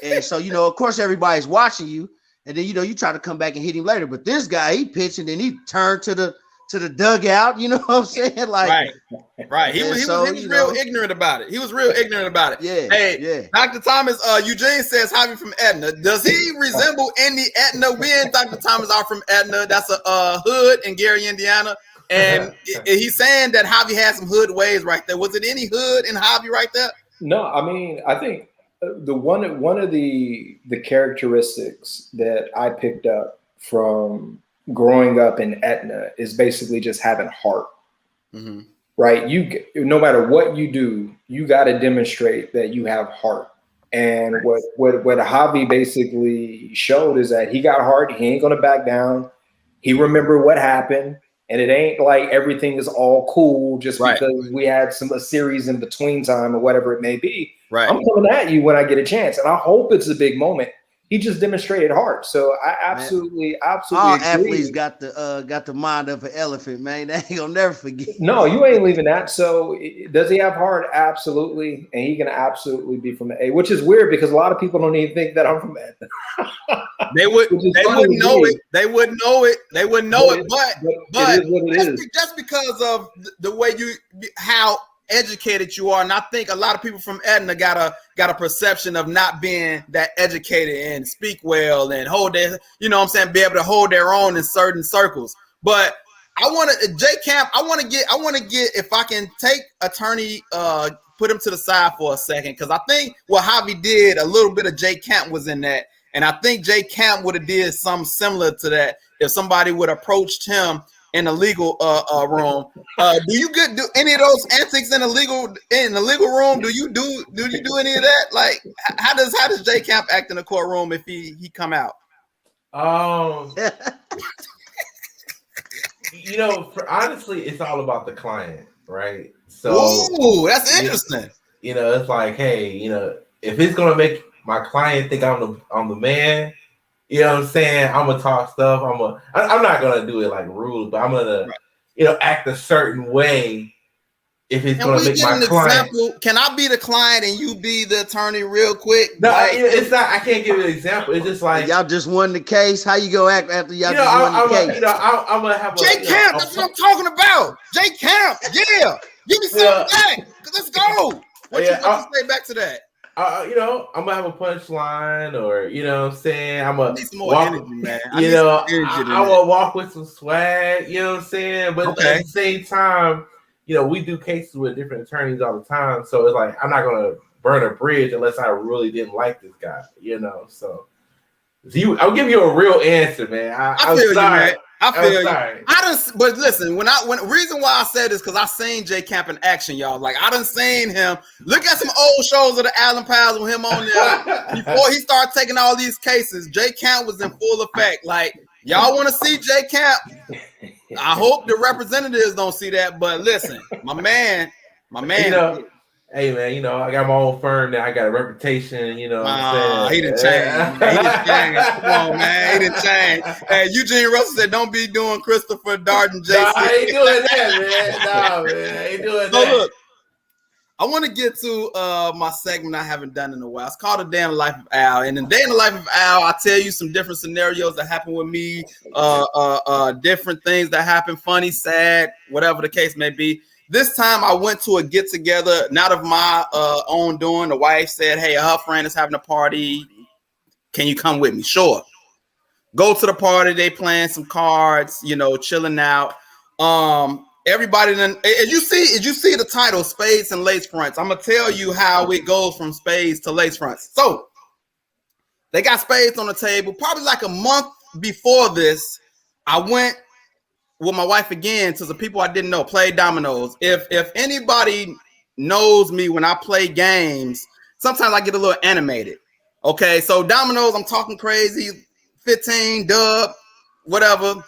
Speaker 3: And so, of course, everybody's watching you. And then, you try to come back and hit him later. But this guy, he pitched and then he turned to the dugout. You know what I'm saying? Like,
Speaker 1: right. He was real ignorant about it. He was real ignorant about it.
Speaker 3: Yeah.
Speaker 1: Hey, Dr. Thomas, Eugene says, Javi from Etna. Does he resemble any Etna? We and Dr. Thomas are from Etna. That's a hood in Gary, Indiana. And he's saying that Javi had some hood ways right there. Was it any hood in Javi right there?
Speaker 4: No, I mean, I think the one of the characteristics that I picked up from growing up in Etna is basically just having heart. Mm-hmm. Right? No matter what you do, you got to demonstrate that you have heart. And what Javi basically showed is that he got heart. He ain't gonna back down. He remembered what happened. And it ain't like everything is all cool just because we had a series in between time or whatever it may be.
Speaker 1: Right.
Speaker 4: I'm coming at you when I get a chance. And I hope it's a big moment. he just demonstrated heart. So I absolutely
Speaker 3: all
Speaker 4: agree.
Speaker 3: athletes got the mind of an elephant, man. They ain't gonna never forget.
Speaker 4: No, you ain't leaving that. So does he have heart? Absolutely, and he can absolutely be from the A, which is weird because a lot of people don't even think that I'm from Atlanta.
Speaker 1: They wouldn't know it. They wouldn't know it. They wouldn't know it. But
Speaker 4: it is what it is.
Speaker 1: Just because of the way how educated you are, and I think a lot of people from Edna got a perception of not being that educated and speak well and hold their, you know what I'm saying, be able to hold their own in certain circles. But I want to J Camp. I want to get if I can take attorney, put him to the side for a second, because I think what Javi did, a little bit of J Camp was in that, and I think J Camp would have did something similar to that if somebody would have approached him in the legal room. Do you do any of those antics in the legal room? Do you do any of that? Like, how does J Camp act in the courtroom if he come out?
Speaker 5: You know, honestly, it's all about the client, right? So,
Speaker 1: ooh, that's interesting.
Speaker 5: You know, it's like, hey, you know, if it's gonna make my client think I'm the man, you know what I'm saying? I'm gonna talk stuff. I'm not gonna do it like rude, but I'm gonna, you know, act a certain way if it's gonna make my client.
Speaker 1: Example? Can I be the client and you be the attorney real quick?
Speaker 5: No, it's not. I can't give you an example. It's just like
Speaker 3: y'all just won the case. How you go act after y'all won the case?
Speaker 5: I'm gonna have
Speaker 1: J Camp. That's what I'm talking about. J Camp. Yeah. Give me some back. Let's go. What you say back to that?
Speaker 5: You know, I'm gonna have a punchline, or you know what I'm saying, I'm gonna
Speaker 1: need some more energy, man.
Speaker 5: I will walk with some swag, you know what I'm saying? But at the same time, you know, we do cases with different attorneys all the time, so it's like I'm not gonna burn a bridge unless I really didn't like this guy, you know. So I'll give you a real answer, man.
Speaker 1: I feel you, man. I feel you.
Speaker 5: Sorry.
Speaker 1: But listen, when reason why I said this, because I seen J Camp in action, y'all. Like, I done seen him. Look at some old shows of the Allen Pals with him on there. Before he started taking all these cases, J Camp was in full effect. Like, y'all want to see J Camp? I hope the representatives don't see that. But listen, my man.
Speaker 5: You know, hey man, you know, I got my own firm now. I got a reputation, you know what I'm saying?
Speaker 1: He done changed. He done changed. Come on, man. He done changed. Hey, Eugene Russell said, don't be doing Christopher Darden, JC.
Speaker 5: Nah, I ain't doing that, man. Nah, man. I ain't doing that.
Speaker 1: So look, I want to get to my segment I haven't done in a while. It's called A Day in the Life of Al. And in Day in the Life of Al, I tell you some different scenarios that happen with me, different things that happen, funny, sad, whatever the case may be. This time I went to a get-together, not of my own doing. The wife said, hey, her friend is having a party. Can you come with me? Sure. Go to the party. They playing some cards, you know, chilling out. Everybody then, as you see the title, Spades and Lace Fronts. I'm going to tell you how it goes from spades to lace fronts. So they got spades on the table. Probably like a month before this, I went with my wife again to the people I didn't know, play dominoes. If anybody knows me when I play games, sometimes I get a little animated. Okay, so dominoes, I'm talking crazy, 15, dub, whatever.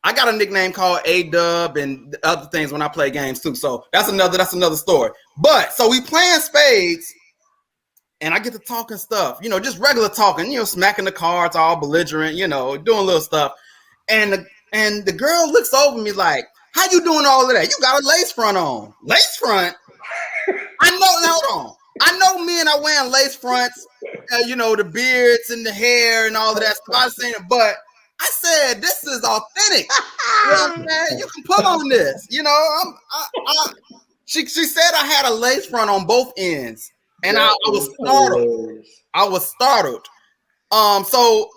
Speaker 1: I got a nickname called A-Dub and other things when I play games too. So that's another story. But so we playing spades and I get to talking stuff, you know, just regular talking, you know, smacking the cards, all belligerent, you know, doing little stuff. And the girl looks over me like, how you doing all of that? You got a lace front on. Lace front? Hold on. I know men are wearing lace fronts, you know, the beards and the hair and all of that stuff. I was saying, but I said, this is authentic. You know what I'm saying? You can pull on this. You know, she said I had a lace front on both ends. And I was startled. I was startled. So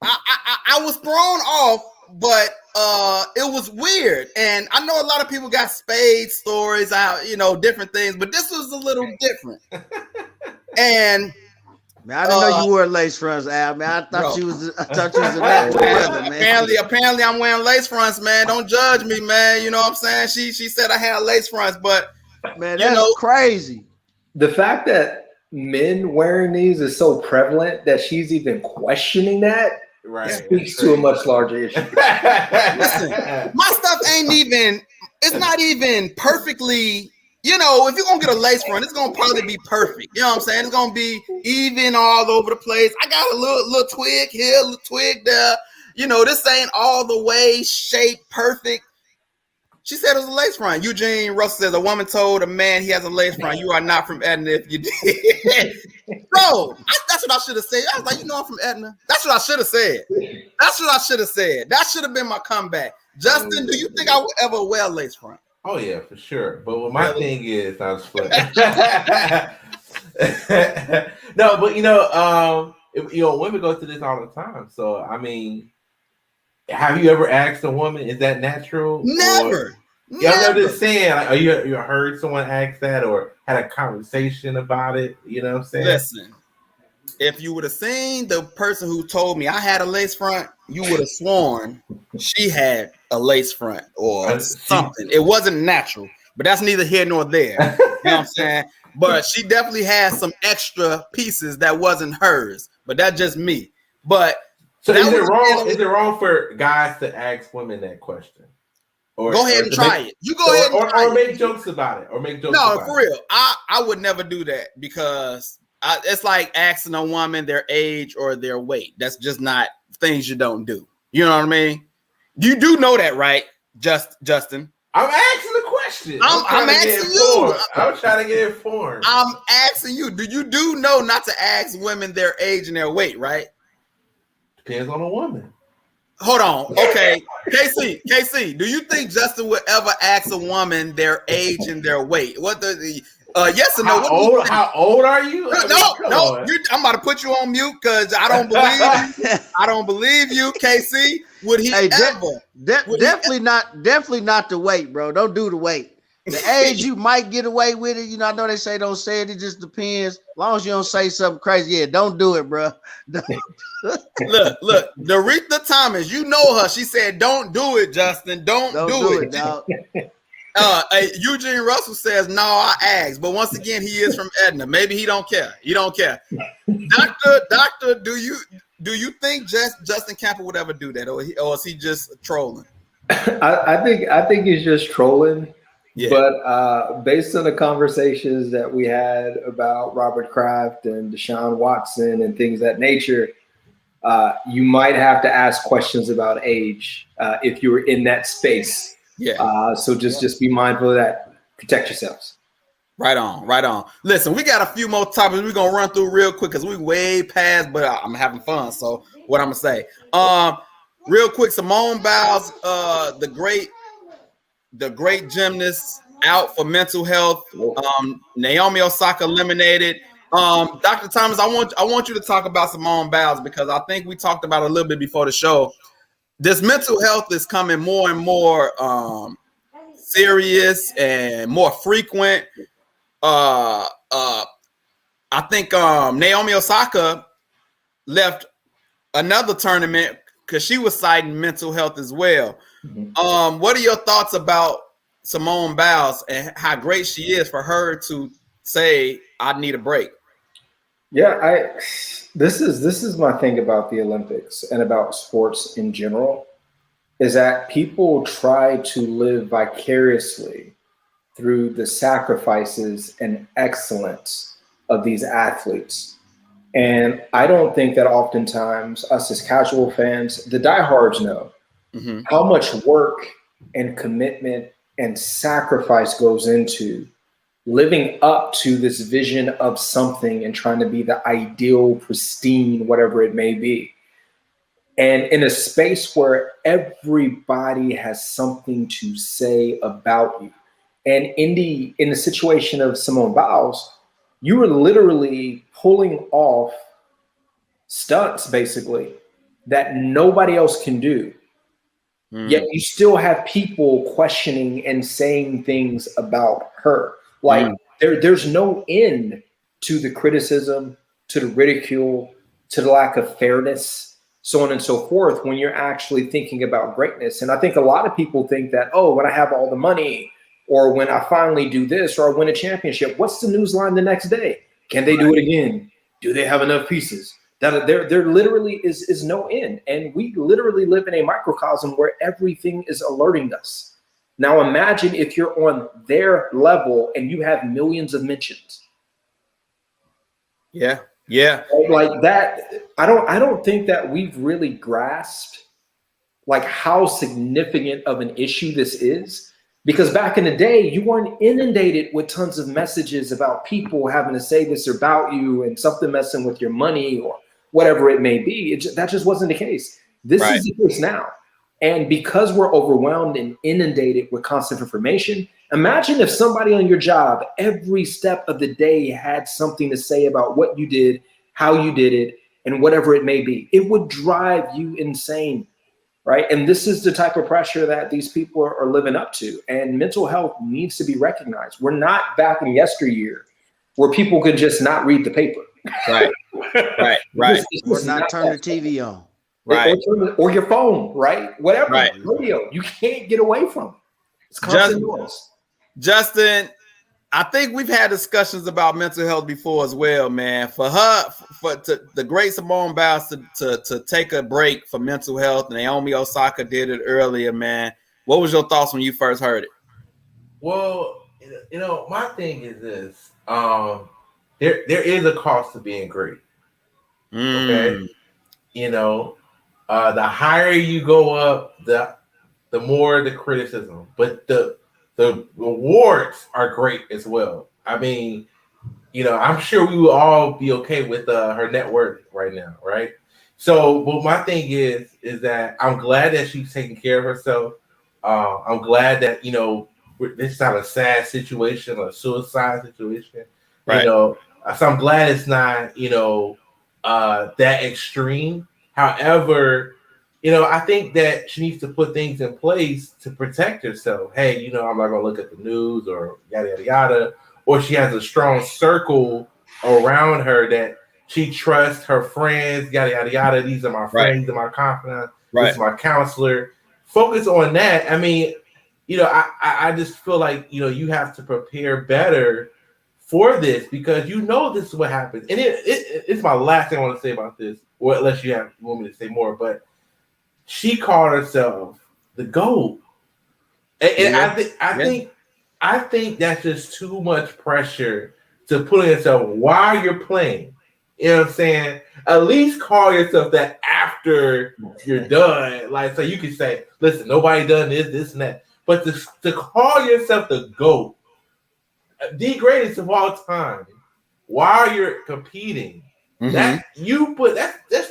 Speaker 1: I was thrown off, but it was weird. And I know a lot of people got spade stories out, you know, different things, but this was a little different. And
Speaker 3: man, I didn't know you wore lace fronts, Al. Man, I thought you was in that weather, man.
Speaker 1: Apparently I'm wearing lace fronts, man. Don't judge me, man. You know what I'm saying? She said I had lace fronts, but
Speaker 3: man, that's crazy.
Speaker 4: The fact that men wearing these is so prevalent that she's even questioning that speaks to a much larger issue.
Speaker 1: Listen, my stuff it's not even perfectly, you know, if you're gonna get a lace front, it's gonna probably be perfect. You know what I'm saying? It's gonna be even all over the place. I got a little twig here, a little twig there. You know, this ain't all the way shaped perfect. She said it was a lace front. Eugene Russell says a woman told a man he has a lace front. You are not from Edna if you did. Bro, that's what I should have said. I was like, you know, I'm from Edna. That's what I should have said. That's what I should have said. That should have been my comeback. Justin, do you think I would ever wear a lace front?
Speaker 5: Oh yeah, for sure. But what my thing is, I was playing. No, but women go through this all the time. So I mean, have you ever asked a woman, is that natural?
Speaker 1: Never.
Speaker 5: Yeah, I'm just saying, like, you heard someone ask that or had a conversation about it? You know what I'm saying?
Speaker 1: Listen, if you would have seen the person who told me I had a lace front, you would have sworn she had a lace front or something. It wasn't natural, but that's neither here nor there. You know what I'm saying? But she definitely had some extra pieces that wasn't hers. But that's just me. But
Speaker 5: so is it wrong for guys to ask women that question? Or,
Speaker 1: go ahead and try it. You go ahead and try
Speaker 5: or make jokes about it. Or make jokes about it.
Speaker 1: No, for real. I would never do that because it's like asking a woman their age or their weight. That's just not things you don't do. You know what I mean? You do know that, right, Justin?
Speaker 5: I'm asking the question.
Speaker 1: I'm asking you.
Speaker 5: I'm trying to get informed.
Speaker 1: I'm asking you. You do know not to ask women their age and their weight, right?
Speaker 5: Depends on the woman.
Speaker 1: Hold on. Okay. KC, do you think Justin would ever ask a woman their age and their weight? What yes or no?
Speaker 5: How old are you?
Speaker 1: No. I'm about to put you on mute because I don't believe you. I don't believe you, KC. Would he ever?
Speaker 3: Definitely not the weight, bro. Don't do the weight. The age you might get away with it. You know, I know they say don't say it. It just depends. As long as you don't say something crazy, yeah, don't do it, bro.
Speaker 1: Look, Doretha Thomas, you know her. She said, "Don't do it, Justin. Don't do it,
Speaker 3: dog."
Speaker 1: Eugene Russell says, "No, I asked." But once again, he is from Edna. Maybe he don't care. He don't care. Doctor, do you think Justin Campbell would ever do that, or is he just trolling?
Speaker 4: I think he's just trolling.
Speaker 1: Yeah.
Speaker 4: But based on the conversations that we had about Robert Kraft and Deshaun Watson and things of that nature, you might have to ask questions about age if you were in that space.
Speaker 1: Yeah.
Speaker 4: So just be mindful of that. Protect yourselves.
Speaker 1: Right on. Listen, we got a few more topics we're gonna run through real quick because we way past, but I'm having fun. So what I'm gonna say, real quick, Simone Biles, the great gymnast, out for mental health. Naomi Osaka eliminated. Dr. Thomas, I want you to talk about Simone Biles because I think we talked about it a little bit before the show. This mental health is coming more and more serious and more frequent. I think Naomi Osaka left another tournament because she was citing mental health as well. Mm-hmm. What are your thoughts about Simone Biles and how great she is for her to say, "I need a break"?
Speaker 4: Yeah, this is my thing about the Olympics and about sports in general, is that people try to live vicariously through the sacrifices and excellence of these athletes. And I don't think that oftentimes us as casual fans, the diehards know how much work and commitment and sacrifice goes into living up to this vision of something and trying to be the ideal, pristine, whatever it may be. And in a space where everybody has something to say about you. And in the situation of Simone Biles, you were literally pulling off stunts, basically, that nobody else can do. Yet you still have people questioning and saying things about her. Like there's no end to the criticism, to the ridicule, to the lack of fairness, so on and so forth, when you're actually thinking about greatness. And I think a lot of people think that, oh, when I have all the money, or when I finally do this, or I win a championship, what's the news line the next day? Can they do it again? Do they have enough pieces? That there literally is no end. And we literally live in a microcosm where everything is alerting us Now imagine if you're on their level and you have millions of mentions.
Speaker 1: Yeah. Yeah.
Speaker 4: Like that, I don't think that we've really grasped like how significant of an issue this is. Because back in the day, you weren't inundated with tons of messages about people having to say this about you and something messing with your money or whatever it may be. That just wasn't the case. This is the case now. And because we're overwhelmed and inundated with constant information, imagine if somebody on your job every step of the day had something to say about what you did, how you did it, and whatever it may be. It would drive you insane. Right. And this is the type of pressure that these people are living up to. And mental health needs to be recognized. We're not back in yesteryear where people could just not read the paper.
Speaker 1: Right. Right.
Speaker 3: Or not turn the TV on.
Speaker 1: Right.
Speaker 4: Or your phone. Right. Whatever.
Speaker 1: Right.
Speaker 4: Radio. You can't get away from it. It's constant noise.
Speaker 1: Justin, I think we've had discussions about mental health before as well, man. For the great Simone Biles to take a break for mental health, Naomi Osaka did it earlier, man. What was your thoughts when you first heard it?
Speaker 5: Well, my thing is this: there is a cost to being great. Okay, the higher you go up, the more the criticism, but the rewards are great as well. I mean, I'm sure we will all be okay with her net worth right now, right? So, but my thing is that I'm glad that she's taking care of herself. I'm glad that this is not a sad situation or a suicide situation,
Speaker 1: right?
Speaker 5: So I'm glad it's not that extreme. However, I think that she needs to put things in place to protect herself. Hey, I'm not going to look at the news or yada, yada, yada. Or she has a strong circle around her that she trusts, her friends, yada, yada, yada. These are my friends, these are my confidants. This is my counselor. Focus on that. I mean, I just feel like, you have to prepare better for this because this is what happens. And it's my last thing I want to say about this, or unless you want me to say more, but she called herself the GOAT. And I think that's just too much pressure to put on yourself while you're playing. You know what I'm saying? At least call yourself that after you're done. Like, so you can say, listen, nobody done this, and that. But to call yourself the GOAT, the greatest of all time, while you're competing, that's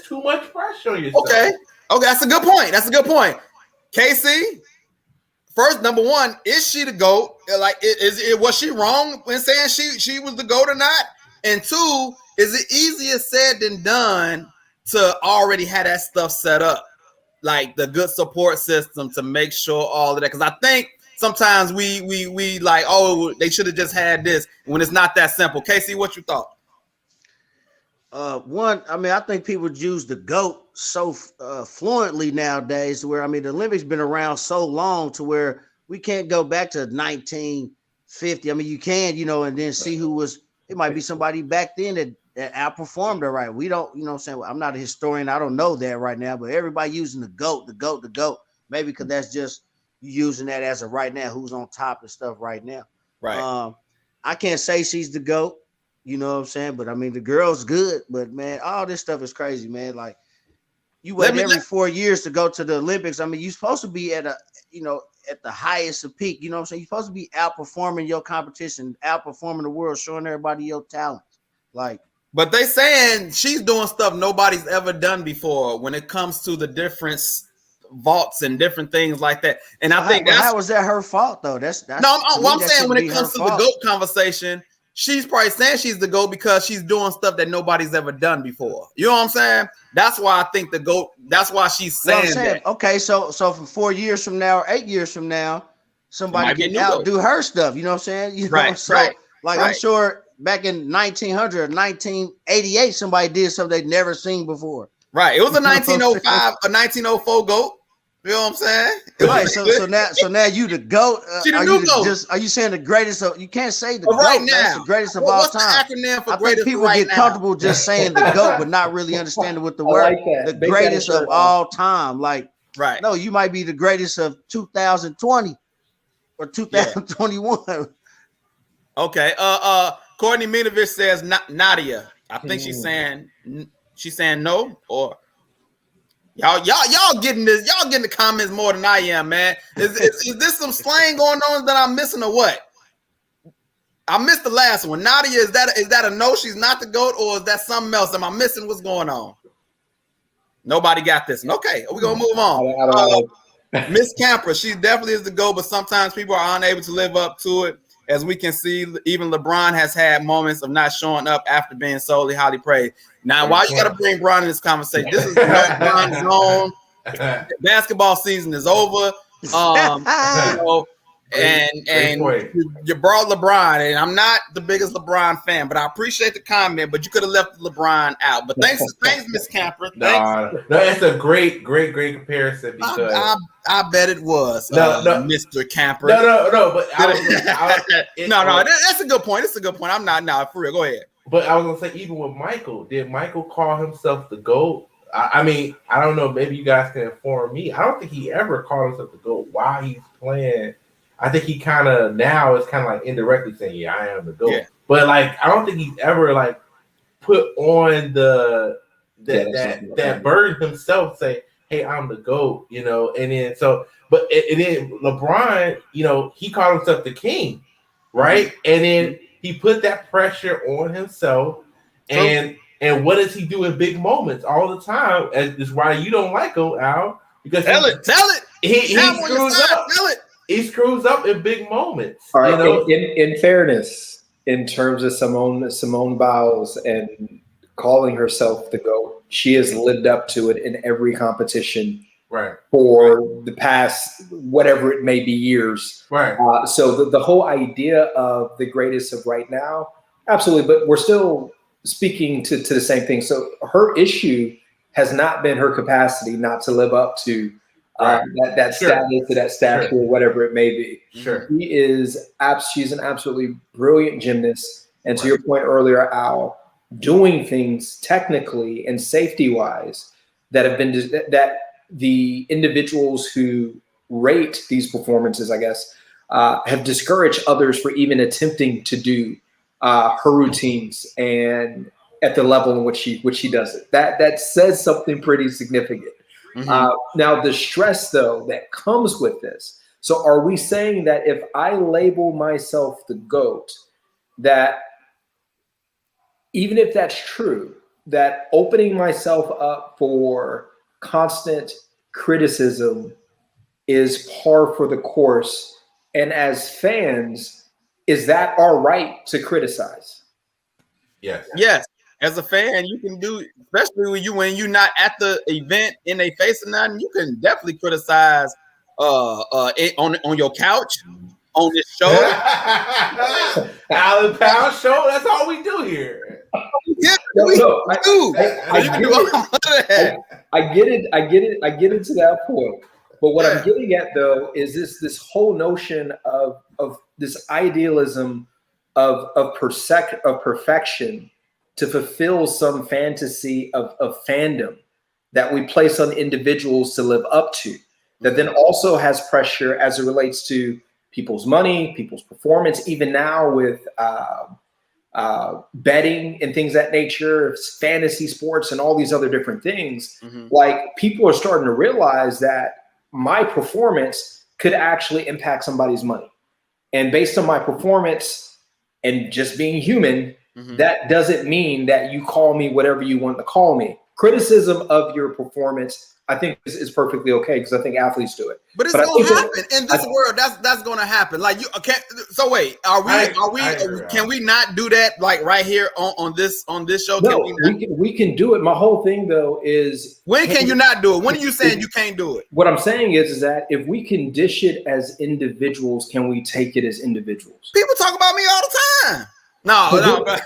Speaker 5: too much pressure on yourself.
Speaker 1: Okay, that's a good point. Casey, first, number one, is she the GOAT? Like, was she wrong in saying she was the GOAT or not? And two, is it easier said than done to already have that stuff set up, like the good support system to make sure all of that? Because I think sometimes we like, oh, they should have just had this when it's not that simple. Casey, what you thought?
Speaker 3: I think people use the GOAT so fluently nowadays to where, the Olympics been around so long to where we can't go back to 1950. You can, and then see who was, it might be somebody back then that outperformed her, right? We don't, what I'm saying? I'm not a historian. I don't know that right now, but everybody using the GOAT. Maybe because that's just using that as of right now, who's on top of stuff right now.
Speaker 1: Right.
Speaker 3: I can't say she's the GOAT. You know what I'm saying? But the girl's good. But man, all this stuff is crazy, man. Like you wait every 4 years to go to the Olympics. You're supposed to be at at the highest of peak. You know what I'm saying? You're supposed to be outperforming your competition, outperforming the world, showing everybody your talents.
Speaker 1: But they saying she's doing stuff nobody's ever done before when it comes to the different vaults and different things like that. And I think
Speaker 3: how was that her fault though? I'm
Speaker 1: saying when it comes to the GOAT conversation, she's probably saying she's the GOAT because she's doing stuff that nobody's ever done before. You know what I'm saying? That's why I think the GOAT. That's why she's saying that.
Speaker 3: Okay, so for 4 years from now or 8 years from now, somebody can outdo her stuff. You know what I'm saying? I'm sure back in 1900 or 1988, somebody did something they'd never seen before. Right.
Speaker 1: It was a 1905, a 1904 GOAT. You know what I'm saying?
Speaker 3: Right. So now you the GOAT.
Speaker 1: GOAT.
Speaker 3: Are you saying the greatest of? You can't say the GOAT.
Speaker 1: Right now,
Speaker 3: that's the greatest of all time.
Speaker 1: What's the acronym for
Speaker 3: I
Speaker 1: greatest?
Speaker 3: think people get comfortable just saying the GOAT, but not really understanding what the word. The greatest of all time. No, you might be the greatest of 2020. or 2021.
Speaker 1: Okay. Courtney Minovich says Nadia. I think she's saying no, or y'all getting this. Y'all getting the comments more than I am, man. Is this some slang going on that I'm missing or what? I missed the last one. Nadia, is that a no? She's not the GOAT, or is that something else? Am I missing what's going on? Nobody got this one. Okay, we're gonna move on. Miss Camper, she definitely is the GOAT, but sometimes people are unable to live up to it. As we can see, even LeBron has had moments of not showing up after being solely highly praised. Now, why you got to bring Bron in this conversation? This is the LeBron zone. Basketball season is over. You know, and you brought LeBron, and I'm not the biggest LeBron fan, but I appreciate the comment. But you could have left LeBron out. But thanks, Miss Camper.
Speaker 5: No, that's a great comparison because
Speaker 1: I bet it was, Mr. Camper.
Speaker 5: No, but
Speaker 1: that's a good point. It's a good point. I'm not for real. Go ahead.
Speaker 5: But I was gonna say, even with Michael, did Michael call himself the GOAT? I mean, I don't know. Maybe you guys can inform me. I don't think he ever called himself the GOAT while he's playing. I think he kind of now is kind of like indirectly saying, "Yeah, I am the GOAT." Yeah. But like, I don't think he's ever like put on that burden himself, say, "Hey, I'm the GOAT," you know. And then but then LeBron, you know, he called himself the king, right? And then he put that pressure on himself, and what does he do in big moments all the time? And this is why you don't like him, Al, because
Speaker 1: tell it.
Speaker 5: He screws up. Tell it. He screws up in big moments.
Speaker 4: All right. You know? In fairness, in terms of Simone Biles and calling herself the GOAT, she has lived up to it in every competition.
Speaker 5: Right.
Speaker 4: For the past whatever it may be years.
Speaker 5: Right.
Speaker 4: So the whole idea of the greatest of right now, absolutely. But we're still speaking to the same thing. So her issue has not been her capacity not to live up to that status, to that stature, whatever it may be.
Speaker 5: Sure.
Speaker 4: She's an absolutely brilliant gymnast. And to your point earlier, Al, doing things technically and safety-wise that have been that the individuals who rate these performances, I guess, have discouraged others for even attempting to do her routines and at the level in which she does it. That says something pretty significant. Mm-hmm. Now, the stress, though, that comes with this. So are we saying that if I label myself the GOAT, that even if that's true, that opening myself up for constant criticism is par for the course? And as fans, is that our right to criticize?
Speaker 1: Yes. As a fan, you can do, especially when you're not at the event and they facing nothing, you can definitely criticize on your couch, on this show.
Speaker 5: Alan Powell show, that's all we do here.
Speaker 4: I get it to that point. But what I'm getting at, though, is this whole notion of this idealism of perfection to fulfill some fantasy of fandom that we place on individuals to live up to, that then also has pressure as it relates to people's money, people's performance, even now with betting and things of that nature, fantasy sports and all these other different things. Mm-hmm. Like, people are starting to realize that my performance could actually impact somebody's money. And based on my performance and just being human, mm-hmm. that doesn't mean that you call me whatever you want to call me. Criticism of your performance, I think, is perfectly okay, because I think athletes do it.
Speaker 1: But it's going to happen in this world. That's going to happen. Like, you okay? So wait, can we not do that? Like right here on this show?
Speaker 4: No, we can do it. My whole thing, though, is
Speaker 1: when can you not do it? When are you saying you can't do it?
Speaker 4: What I'm saying is that if we can dish it as individuals, can we take it as individuals?
Speaker 1: People talk about me all the time. No,
Speaker 4: but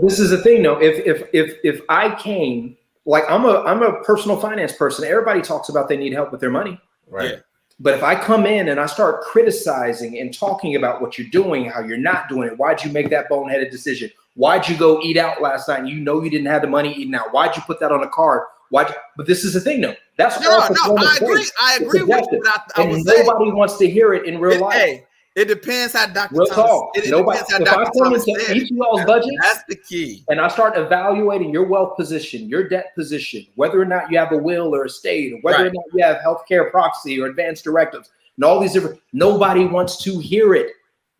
Speaker 4: this is the thing, though. If I came, like, I'm a personal finance person. Everybody talks about they need help with their money.
Speaker 5: Right. Yeah.
Speaker 4: But if I come in and I start criticizing and talking about what you're doing, how you're not doing it, why'd you make that boneheaded decision? Why'd you go eat out last night and you know you didn't have the money eating out? Why'd you put that on a card? Why? But this is the thing, though. That's
Speaker 1: No, I agree. I agree with you. But I
Speaker 4: and
Speaker 1: was
Speaker 4: nobody wants to hear it in real life.
Speaker 1: Hey, it depends how Dr.
Speaker 4: Real
Speaker 1: Thomas.
Speaker 4: talk.
Speaker 1: It
Speaker 4: Nobody.
Speaker 1: depends how
Speaker 4: If I
Speaker 1: Dr.
Speaker 4: come
Speaker 1: Thomas
Speaker 4: into
Speaker 1: said
Speaker 4: each
Speaker 1: it.
Speaker 4: of y'all's budgets,
Speaker 1: That's the key.
Speaker 4: and I start evaluating your wealth position, your debt position, whether or not you have a will or estate, or whether or not you have healthcare proxy or advanced directives, and all these different. Nobody wants to hear it.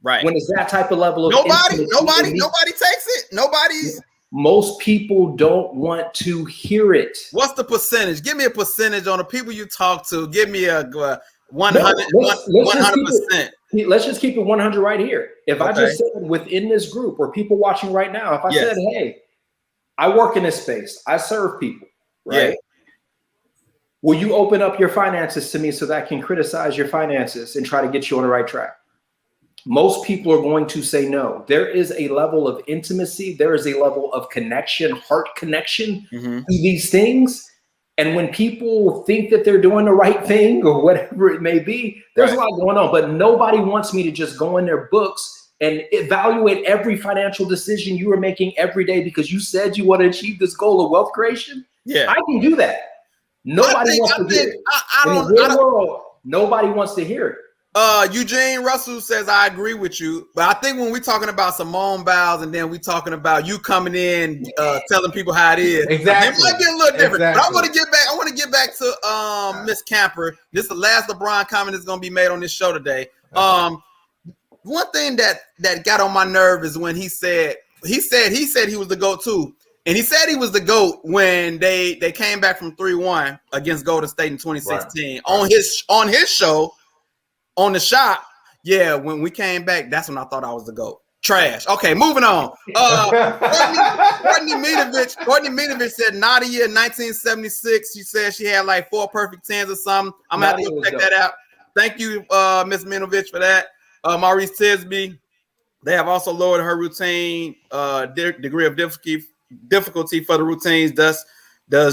Speaker 1: Right.
Speaker 4: When it's that type of level of
Speaker 1: nobody takes it. Nobody's.
Speaker 4: Most people don't want to hear it.
Speaker 1: What's the percentage? Give me a percentage on the people you talk to. Give me a 100%.
Speaker 4: Let's just keep it 100 right here. If I just said within this group or people watching right now, if I said, hey, I work in this space, I serve people, right? Yeah. Will you open up your finances to me so that I can criticize your finances and try to get you on the right track? Most people are going to say no. There is a level of intimacy. There is a level of connection, heart connection to these things. And when people think that they're doing the right thing or whatever it may be, there's a lot going on. But nobody wants me to just go in their books and evaluate every financial decision you are making every day because you said you want to achieve this goal of wealth creation. Yeah, I can do that. Nobody wants to hear it. In the real world, nobody wants to hear it.
Speaker 1: Eugene Russell says, I agree with you. But I think when we're talking about Simone Biles and then we're talking about you coming in, telling people how it is, it might be a little different. But I want to get back to Miss Camper. This is the last LeBron comment that's going to be made on this show today. One thing that got on my nerve is when he said he was the GOAT too. And he said he was the GOAT when they came back from 3-1 against Golden State in 2016 on his show. On the shop, when we came back, that's when I thought I was the GOAT. Trash. Okay, moving on. Courtney Minovich said Nadia in 1976. She said she had like 4 perfect 10s or something. I'm going to have to check that out. Thank you, Miss Minovich, for that. Maurice Tisby, they have also lowered her routine degree of difficulty for the routines, does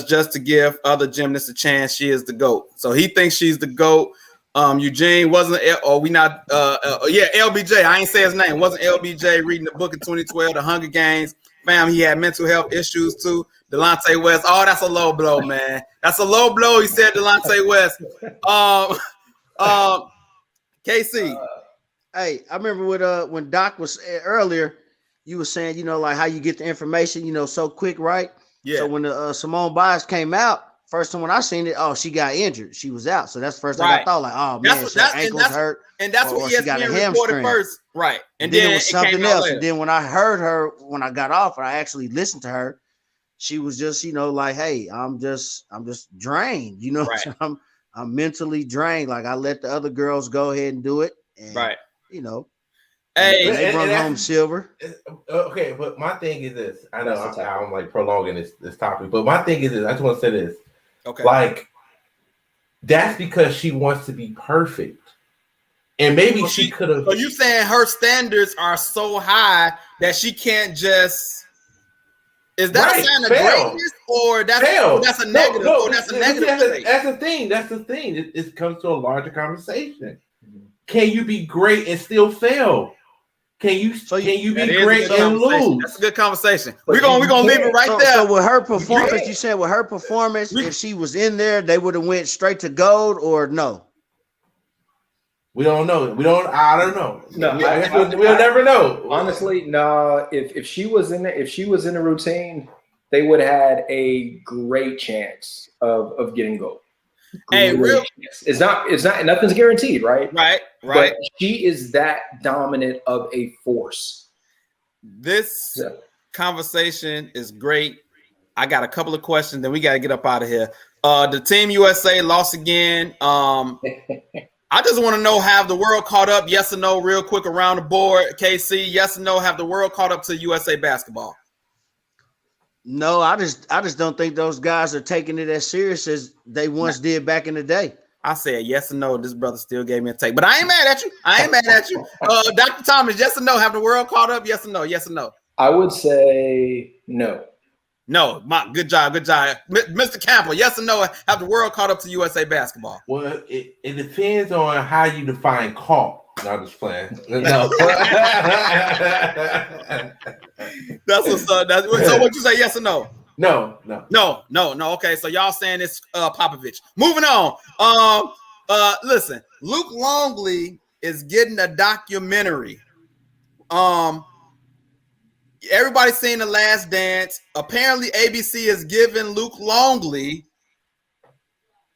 Speaker 1: just to give other gymnasts a chance. She is the GOAT. So he thinks she's the GOAT. Eugene wasn't, LBJ. I ain't say his name. Wasn't LBJ reading the book in 2012, The Hunger Games? Fam, he had mental health issues too. Delonte West. Oh, that's a low blow, man. That's a low blow. He said Delonte West. KC.
Speaker 3: Hey, I remember when Doc was earlier, you were saying, like how you get the information, so quick, right? Yeah. So when the Simone Biles came out, first time when I seen it, she got injured. She was out. So that's the first thing I thought, like, oh man, her ankle's hurt.
Speaker 1: And that's what ESPN reported first. Right. And then
Speaker 3: it was something else. And then when I heard her, when I got off and I actually listened to her, she was just, like, hey, I'm just drained, right. I'm mentally drained. Like I let the other girls go ahead and do it. And, hey, they brought home silver.
Speaker 5: Okay, but my thing is this. I know I'm like prolonging this topic, but my thing is this. I just want to say this. Okay. Like, that's because she wants to be perfect. And maybe she could have.
Speaker 1: So you saying her standards are so high that she can't just. Is that a sign of greatness or that's a negative?
Speaker 5: No,
Speaker 1: that's a negative.
Speaker 5: That's the thing. That's the thing. It comes to a larger conversation. Can you be great and still fail? Can you be great and lose?
Speaker 1: That's a good conversation. We're gonna leave it right there.
Speaker 3: So with her performance, you said with her performance, if she was in there, they would have went straight to gold or no?
Speaker 5: We don't know. I don't know. No, we'll never know.
Speaker 4: Honestly, no. If she was in the routine, they would have had a great chance of getting gold.
Speaker 1: Hey,
Speaker 4: it's not nothing's guaranteed, right?
Speaker 1: Right.
Speaker 4: But she is that dominant of a force.
Speaker 1: This conversation is great. I got a couple of questions, then we got to get up out of here. The Team USA lost again. I just want to know, have the world caught up? Yes or no, real quick around the board. KC, yes or no, have the world caught up to USA basketball?
Speaker 3: No, I just don't think those guys are taking it as serious as they once did back in the day.
Speaker 1: I said yes or no. This brother still gave me a take, but I ain't mad at you. Dr. Thomas, yes or no? Have the world caught up? Yes or no? Yes or no?
Speaker 4: I would say no.
Speaker 1: No, good job. Mr. Campbell, yes or no? Have the world caught up to USA basketball?
Speaker 5: Well, it depends on how you define caught. No, I'm just playing. No.
Speaker 1: That's what's up. So what you say, yes or no?
Speaker 5: No.
Speaker 1: No. Okay, so y'all saying it's Popovich. Moving on. Listen, Luke Longley is getting a documentary. Everybody's seen The Last Dance. Apparently, ABC is giving Luke Longley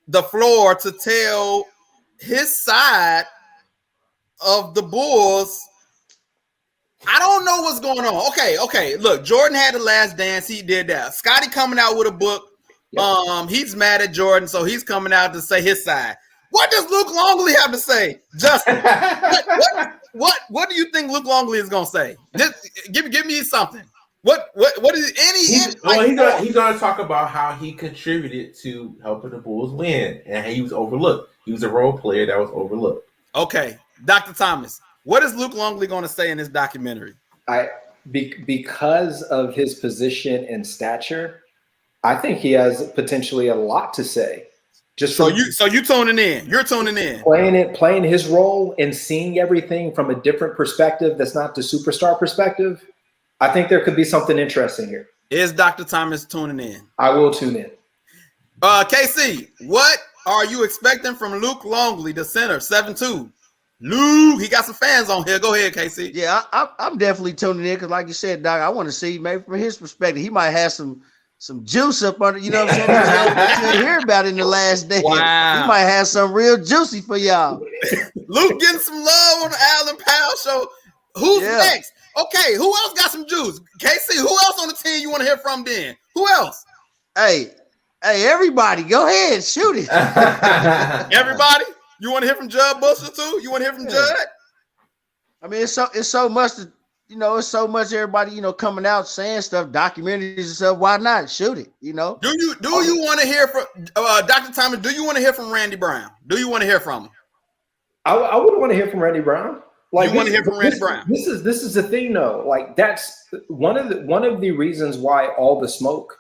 Speaker 1: the floor to tell his side of the Bulls. I don't know what's going on. Okay. Look, Jordan had The Last Dance. He did that. Scotty coming out with a book. Yep. He's mad at Jordan, so he's coming out to say his side. What does Luke Longley have to say, Justin? what do you think Luke Longley is gonna say? Just give me something. What is
Speaker 5: he's gonna talk about how he contributed to helping the Bulls win, and he was overlooked. He was a role player that was overlooked.
Speaker 1: Okay, Dr. Thomas, what is Luke Longley going to say in this documentary?
Speaker 4: Because of his position and stature, I think he has potentially a lot to say.
Speaker 1: So you tuning in? You're tuning in,
Speaker 4: playing his role and seeing everything from a different perspective. That's not the superstar perspective. I think there could be something interesting here.
Speaker 1: Is Dr. Thomas tuning in?
Speaker 4: I will tune in.
Speaker 1: KC, what are you expecting from Luke Longley, the center, 7'2"? Luke, he got some fans on here. Go ahead, KC.
Speaker 3: Yeah, I'm definitely tuning in because, like you said, Doc, I want to see maybe from his perspective, he might have some juice up under. You know what I'm saying? That you hear about in The Last Dance.
Speaker 1: Wow.
Speaker 3: He might have some real juicy for y'all.
Speaker 1: Luke getting some love on the Allen Powell show. Who's next? Okay, who else got some juice? KC, who else on the team you want to hear from then? Who else?
Speaker 3: Hey, everybody, go ahead, shoot it.
Speaker 1: Everybody? You want to hear from Judd Bushel too? You want to hear from Judd?
Speaker 3: I mean, it's so much that, it's so much everybody, coming out saying stuff, documentaries and stuff. Why not shoot it? Do
Speaker 1: you want to hear from Dr. Thomas? Do you want to hear from Randy Brown? Do you want to hear from him?
Speaker 4: I would want to hear from Randy Brown.
Speaker 1: Like, you want to hear from Randy Brown?
Speaker 4: This is the thing, though. Like, that's one of the reasons why All the Smoke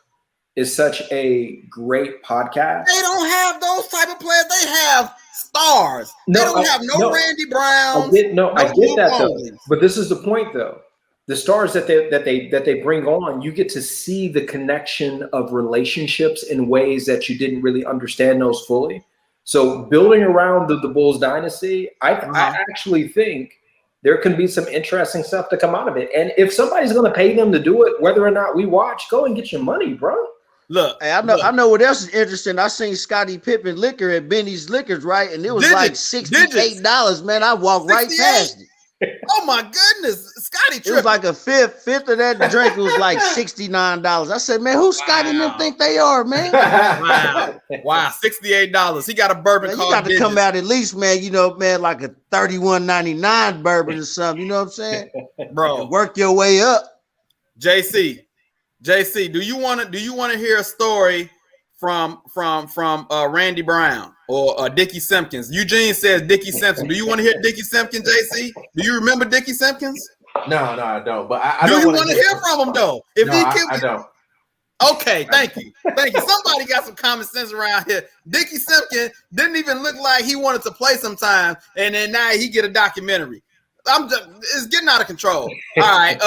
Speaker 4: is such a great podcast.
Speaker 1: They don't have those type of players. They have stars. They don't have no Randy Brown.
Speaker 4: I get that though. But this is the point, though. The stars that they bring on, you get to see the connection of relationships in ways that you didn't really understand those fully. So building around the Bulls dynasty, I actually think there can be some interesting stuff to come out of it. And if somebody's going to pay them to do it, whether or not we watch, go and get your money, bro.
Speaker 1: Look,
Speaker 3: hey, I know what else is interesting. I seen Scottie Pippen liquor at Benny's Liquors, right? And it was like $68, man. I walked right past it.
Speaker 1: Oh my goodness, Scotty!
Speaker 3: It was like a fifth of that drink. It was like $69. I said, man, who Scotty and them think they are, man?
Speaker 1: Wow, $68. He got a bourbon.
Speaker 3: Man, you got to come out at least, man. Like a $31.99 bourbon or something. You know what I'm saying,
Speaker 1: bro?
Speaker 3: And work your way up.
Speaker 1: JC, do you want to hear a story from Randy Brown or Dickie Simpkins? Eugene says Dickie Simpkins. Do you want to hear Dickie Simpkins, JC? Do you remember Dickie Simpkins?
Speaker 5: No, I don't. But I
Speaker 1: do
Speaker 5: don't
Speaker 1: you want to hear from him though?
Speaker 5: I don't.
Speaker 1: Okay, thank you. Somebody got some common sense around here. Dickie Simpkins didn't even look like he wanted to play sometimes, and then now he get a documentary. It's getting out of control. All right.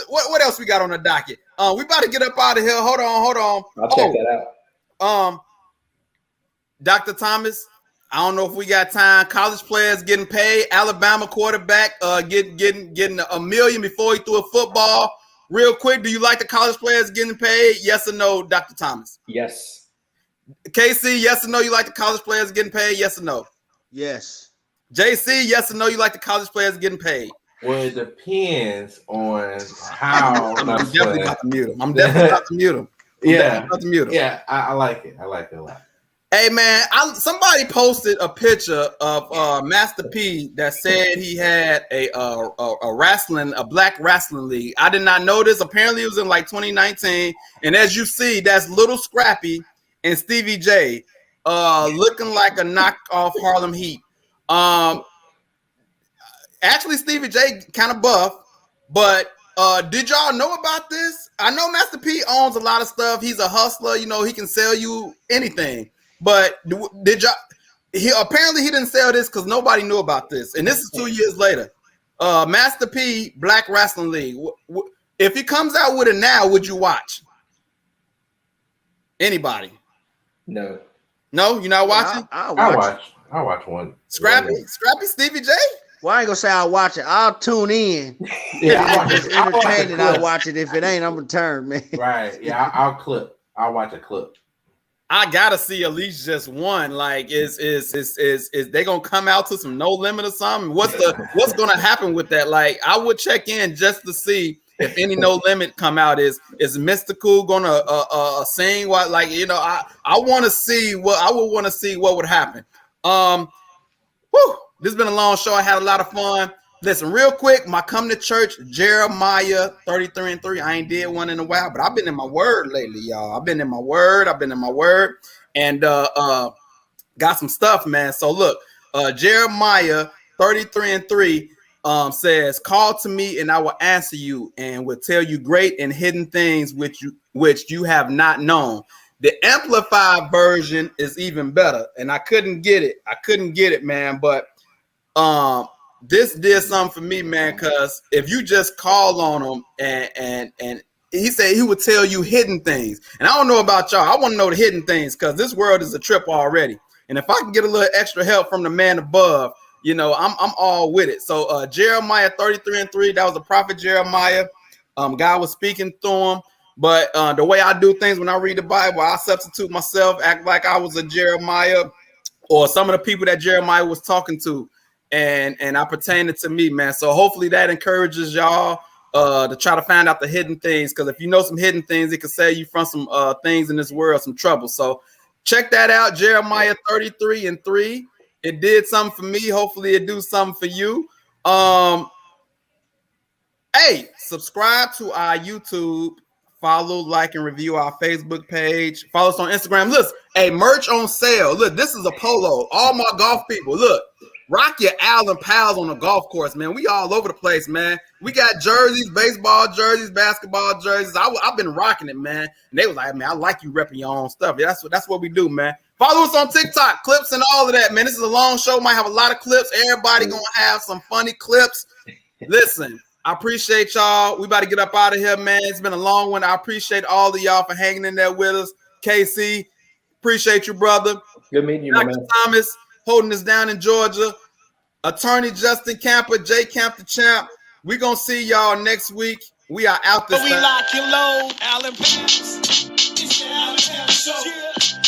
Speaker 1: What else we got on the docket? We about to get up out of here. Hold on.
Speaker 4: I'll check that out.
Speaker 1: Dr. Thomas, I don't know if we got time. College players getting paid. Alabama quarterback getting $1 million before he threw a football. Real quick, do you like the college players getting paid? Yes or no, Dr. Thomas?
Speaker 4: Yes.
Speaker 1: KC, yes or no, you like the college players getting paid? Yes or no?
Speaker 3: Yes.
Speaker 1: JC, yes or no, you like the college players getting paid?
Speaker 5: Well, it depends on how.
Speaker 1: I'm definitely about to mute him.
Speaker 5: Yeah, I like it. I like it a lot.
Speaker 1: Hey man, somebody posted a picture of Master P that said he had a black wrestling league. I did not know this. Apparently, it was in like 2019. And as you see, that's Little Scrappy and Stevie J, looking like a knockoff Harlem Heat. Actually, Stevie J kind of buff, but did y'all know about this? I know Master P owns a lot of stuff. He's a hustler. He can sell you anything. But did y'all? Apparently he didn't sell this because nobody knew about this, and this is 2 years later. Master P Black Wrestling League. If he comes out with it now, would you watch? Anybody?
Speaker 4: No.
Speaker 1: No, you're not watching?
Speaker 3: I'll
Speaker 5: I
Speaker 3: watch.
Speaker 5: watch one.
Speaker 1: Scrappy Stevie J?
Speaker 3: Well, I ain't gonna say I'll watch it. I'll tune in.
Speaker 5: Yeah,
Speaker 3: If it's
Speaker 5: I'll watch a
Speaker 3: entertaining, I'll
Speaker 5: clip.
Speaker 3: watch it. If it ain't, I'm gonna turn, man.
Speaker 5: Right. Yeah, I'll watch a clip.
Speaker 1: I gotta see at least just one. Like, is they gonna come out to some No Limit or something? What's gonna happen with that? Like, I would check in just to see if any No Limit come out. Is Mystical gonna sing? What, like, you know, I want to see what I would want to see what would happen. This has been a long show. I had a lot of fun. Listen, real quick, my come to church, Jeremiah 33:3. I ain't did one in a while, but I've been in my word lately, y'all. I've been in my word, and got some stuff, man. So look, Jeremiah 33:3 says, "Call to me, and I will answer you, and will tell you great and hidden things which you have not known." The Amplified version is even better, and I couldn't get it, man. But this did something for me, man, because if you just call on him and he said he would tell you hidden things. And I don't know about y'all. I want to know the hidden things because this world is a trip already. And if I can get a little extra help from the man above, you know, I'm all with it. So Jeremiah 33:3, that was the prophet Jeremiah. God was speaking through him. But the way I do things when I read the Bible, I substitute myself, act like I was a Jeremiah or some of the people that Jeremiah was talking to. And I pertain it to me, man. So hopefully that encourages y'all to try to find out the hidden things. Because if you know some hidden things, it can save you from some things in this world, some trouble. So check that out, Jeremiah 33:3. It did something for me. Hopefully it do something for you. Hey, subscribe to our YouTube. Follow, like, and review our Facebook page. Follow us on Instagram. Look, hey, merch on sale. Look, this is a polo. All my golf people, look. Rock your Allen pals on the golf course, man. We all over the place, man. We got jerseys, baseball jerseys, basketball jerseys. I've been rocking it, man. And they was like, man, I like you repping your own stuff. Yeah, that's what we do, man. Follow us on TikTok, clips and all of that, man. This is a long show. Might have a lot of clips. Everybody gonna have some funny clips. Listen, I appreciate y'all. We about to get up out of here, man. It's been a long one. I appreciate all of y'all for hanging in there with us. KC, appreciate you, brother.
Speaker 4: Good meeting you,
Speaker 1: Dr.
Speaker 4: man.
Speaker 1: Thomas, holding us down in Georgia. Attorney Justin Camper, J Camp the Champ. We're going to see y'all next week. We are out this
Speaker 2: We
Speaker 1: time.
Speaker 2: lock and load, Allen Pants. It's the Allen Pants Show. Yeah.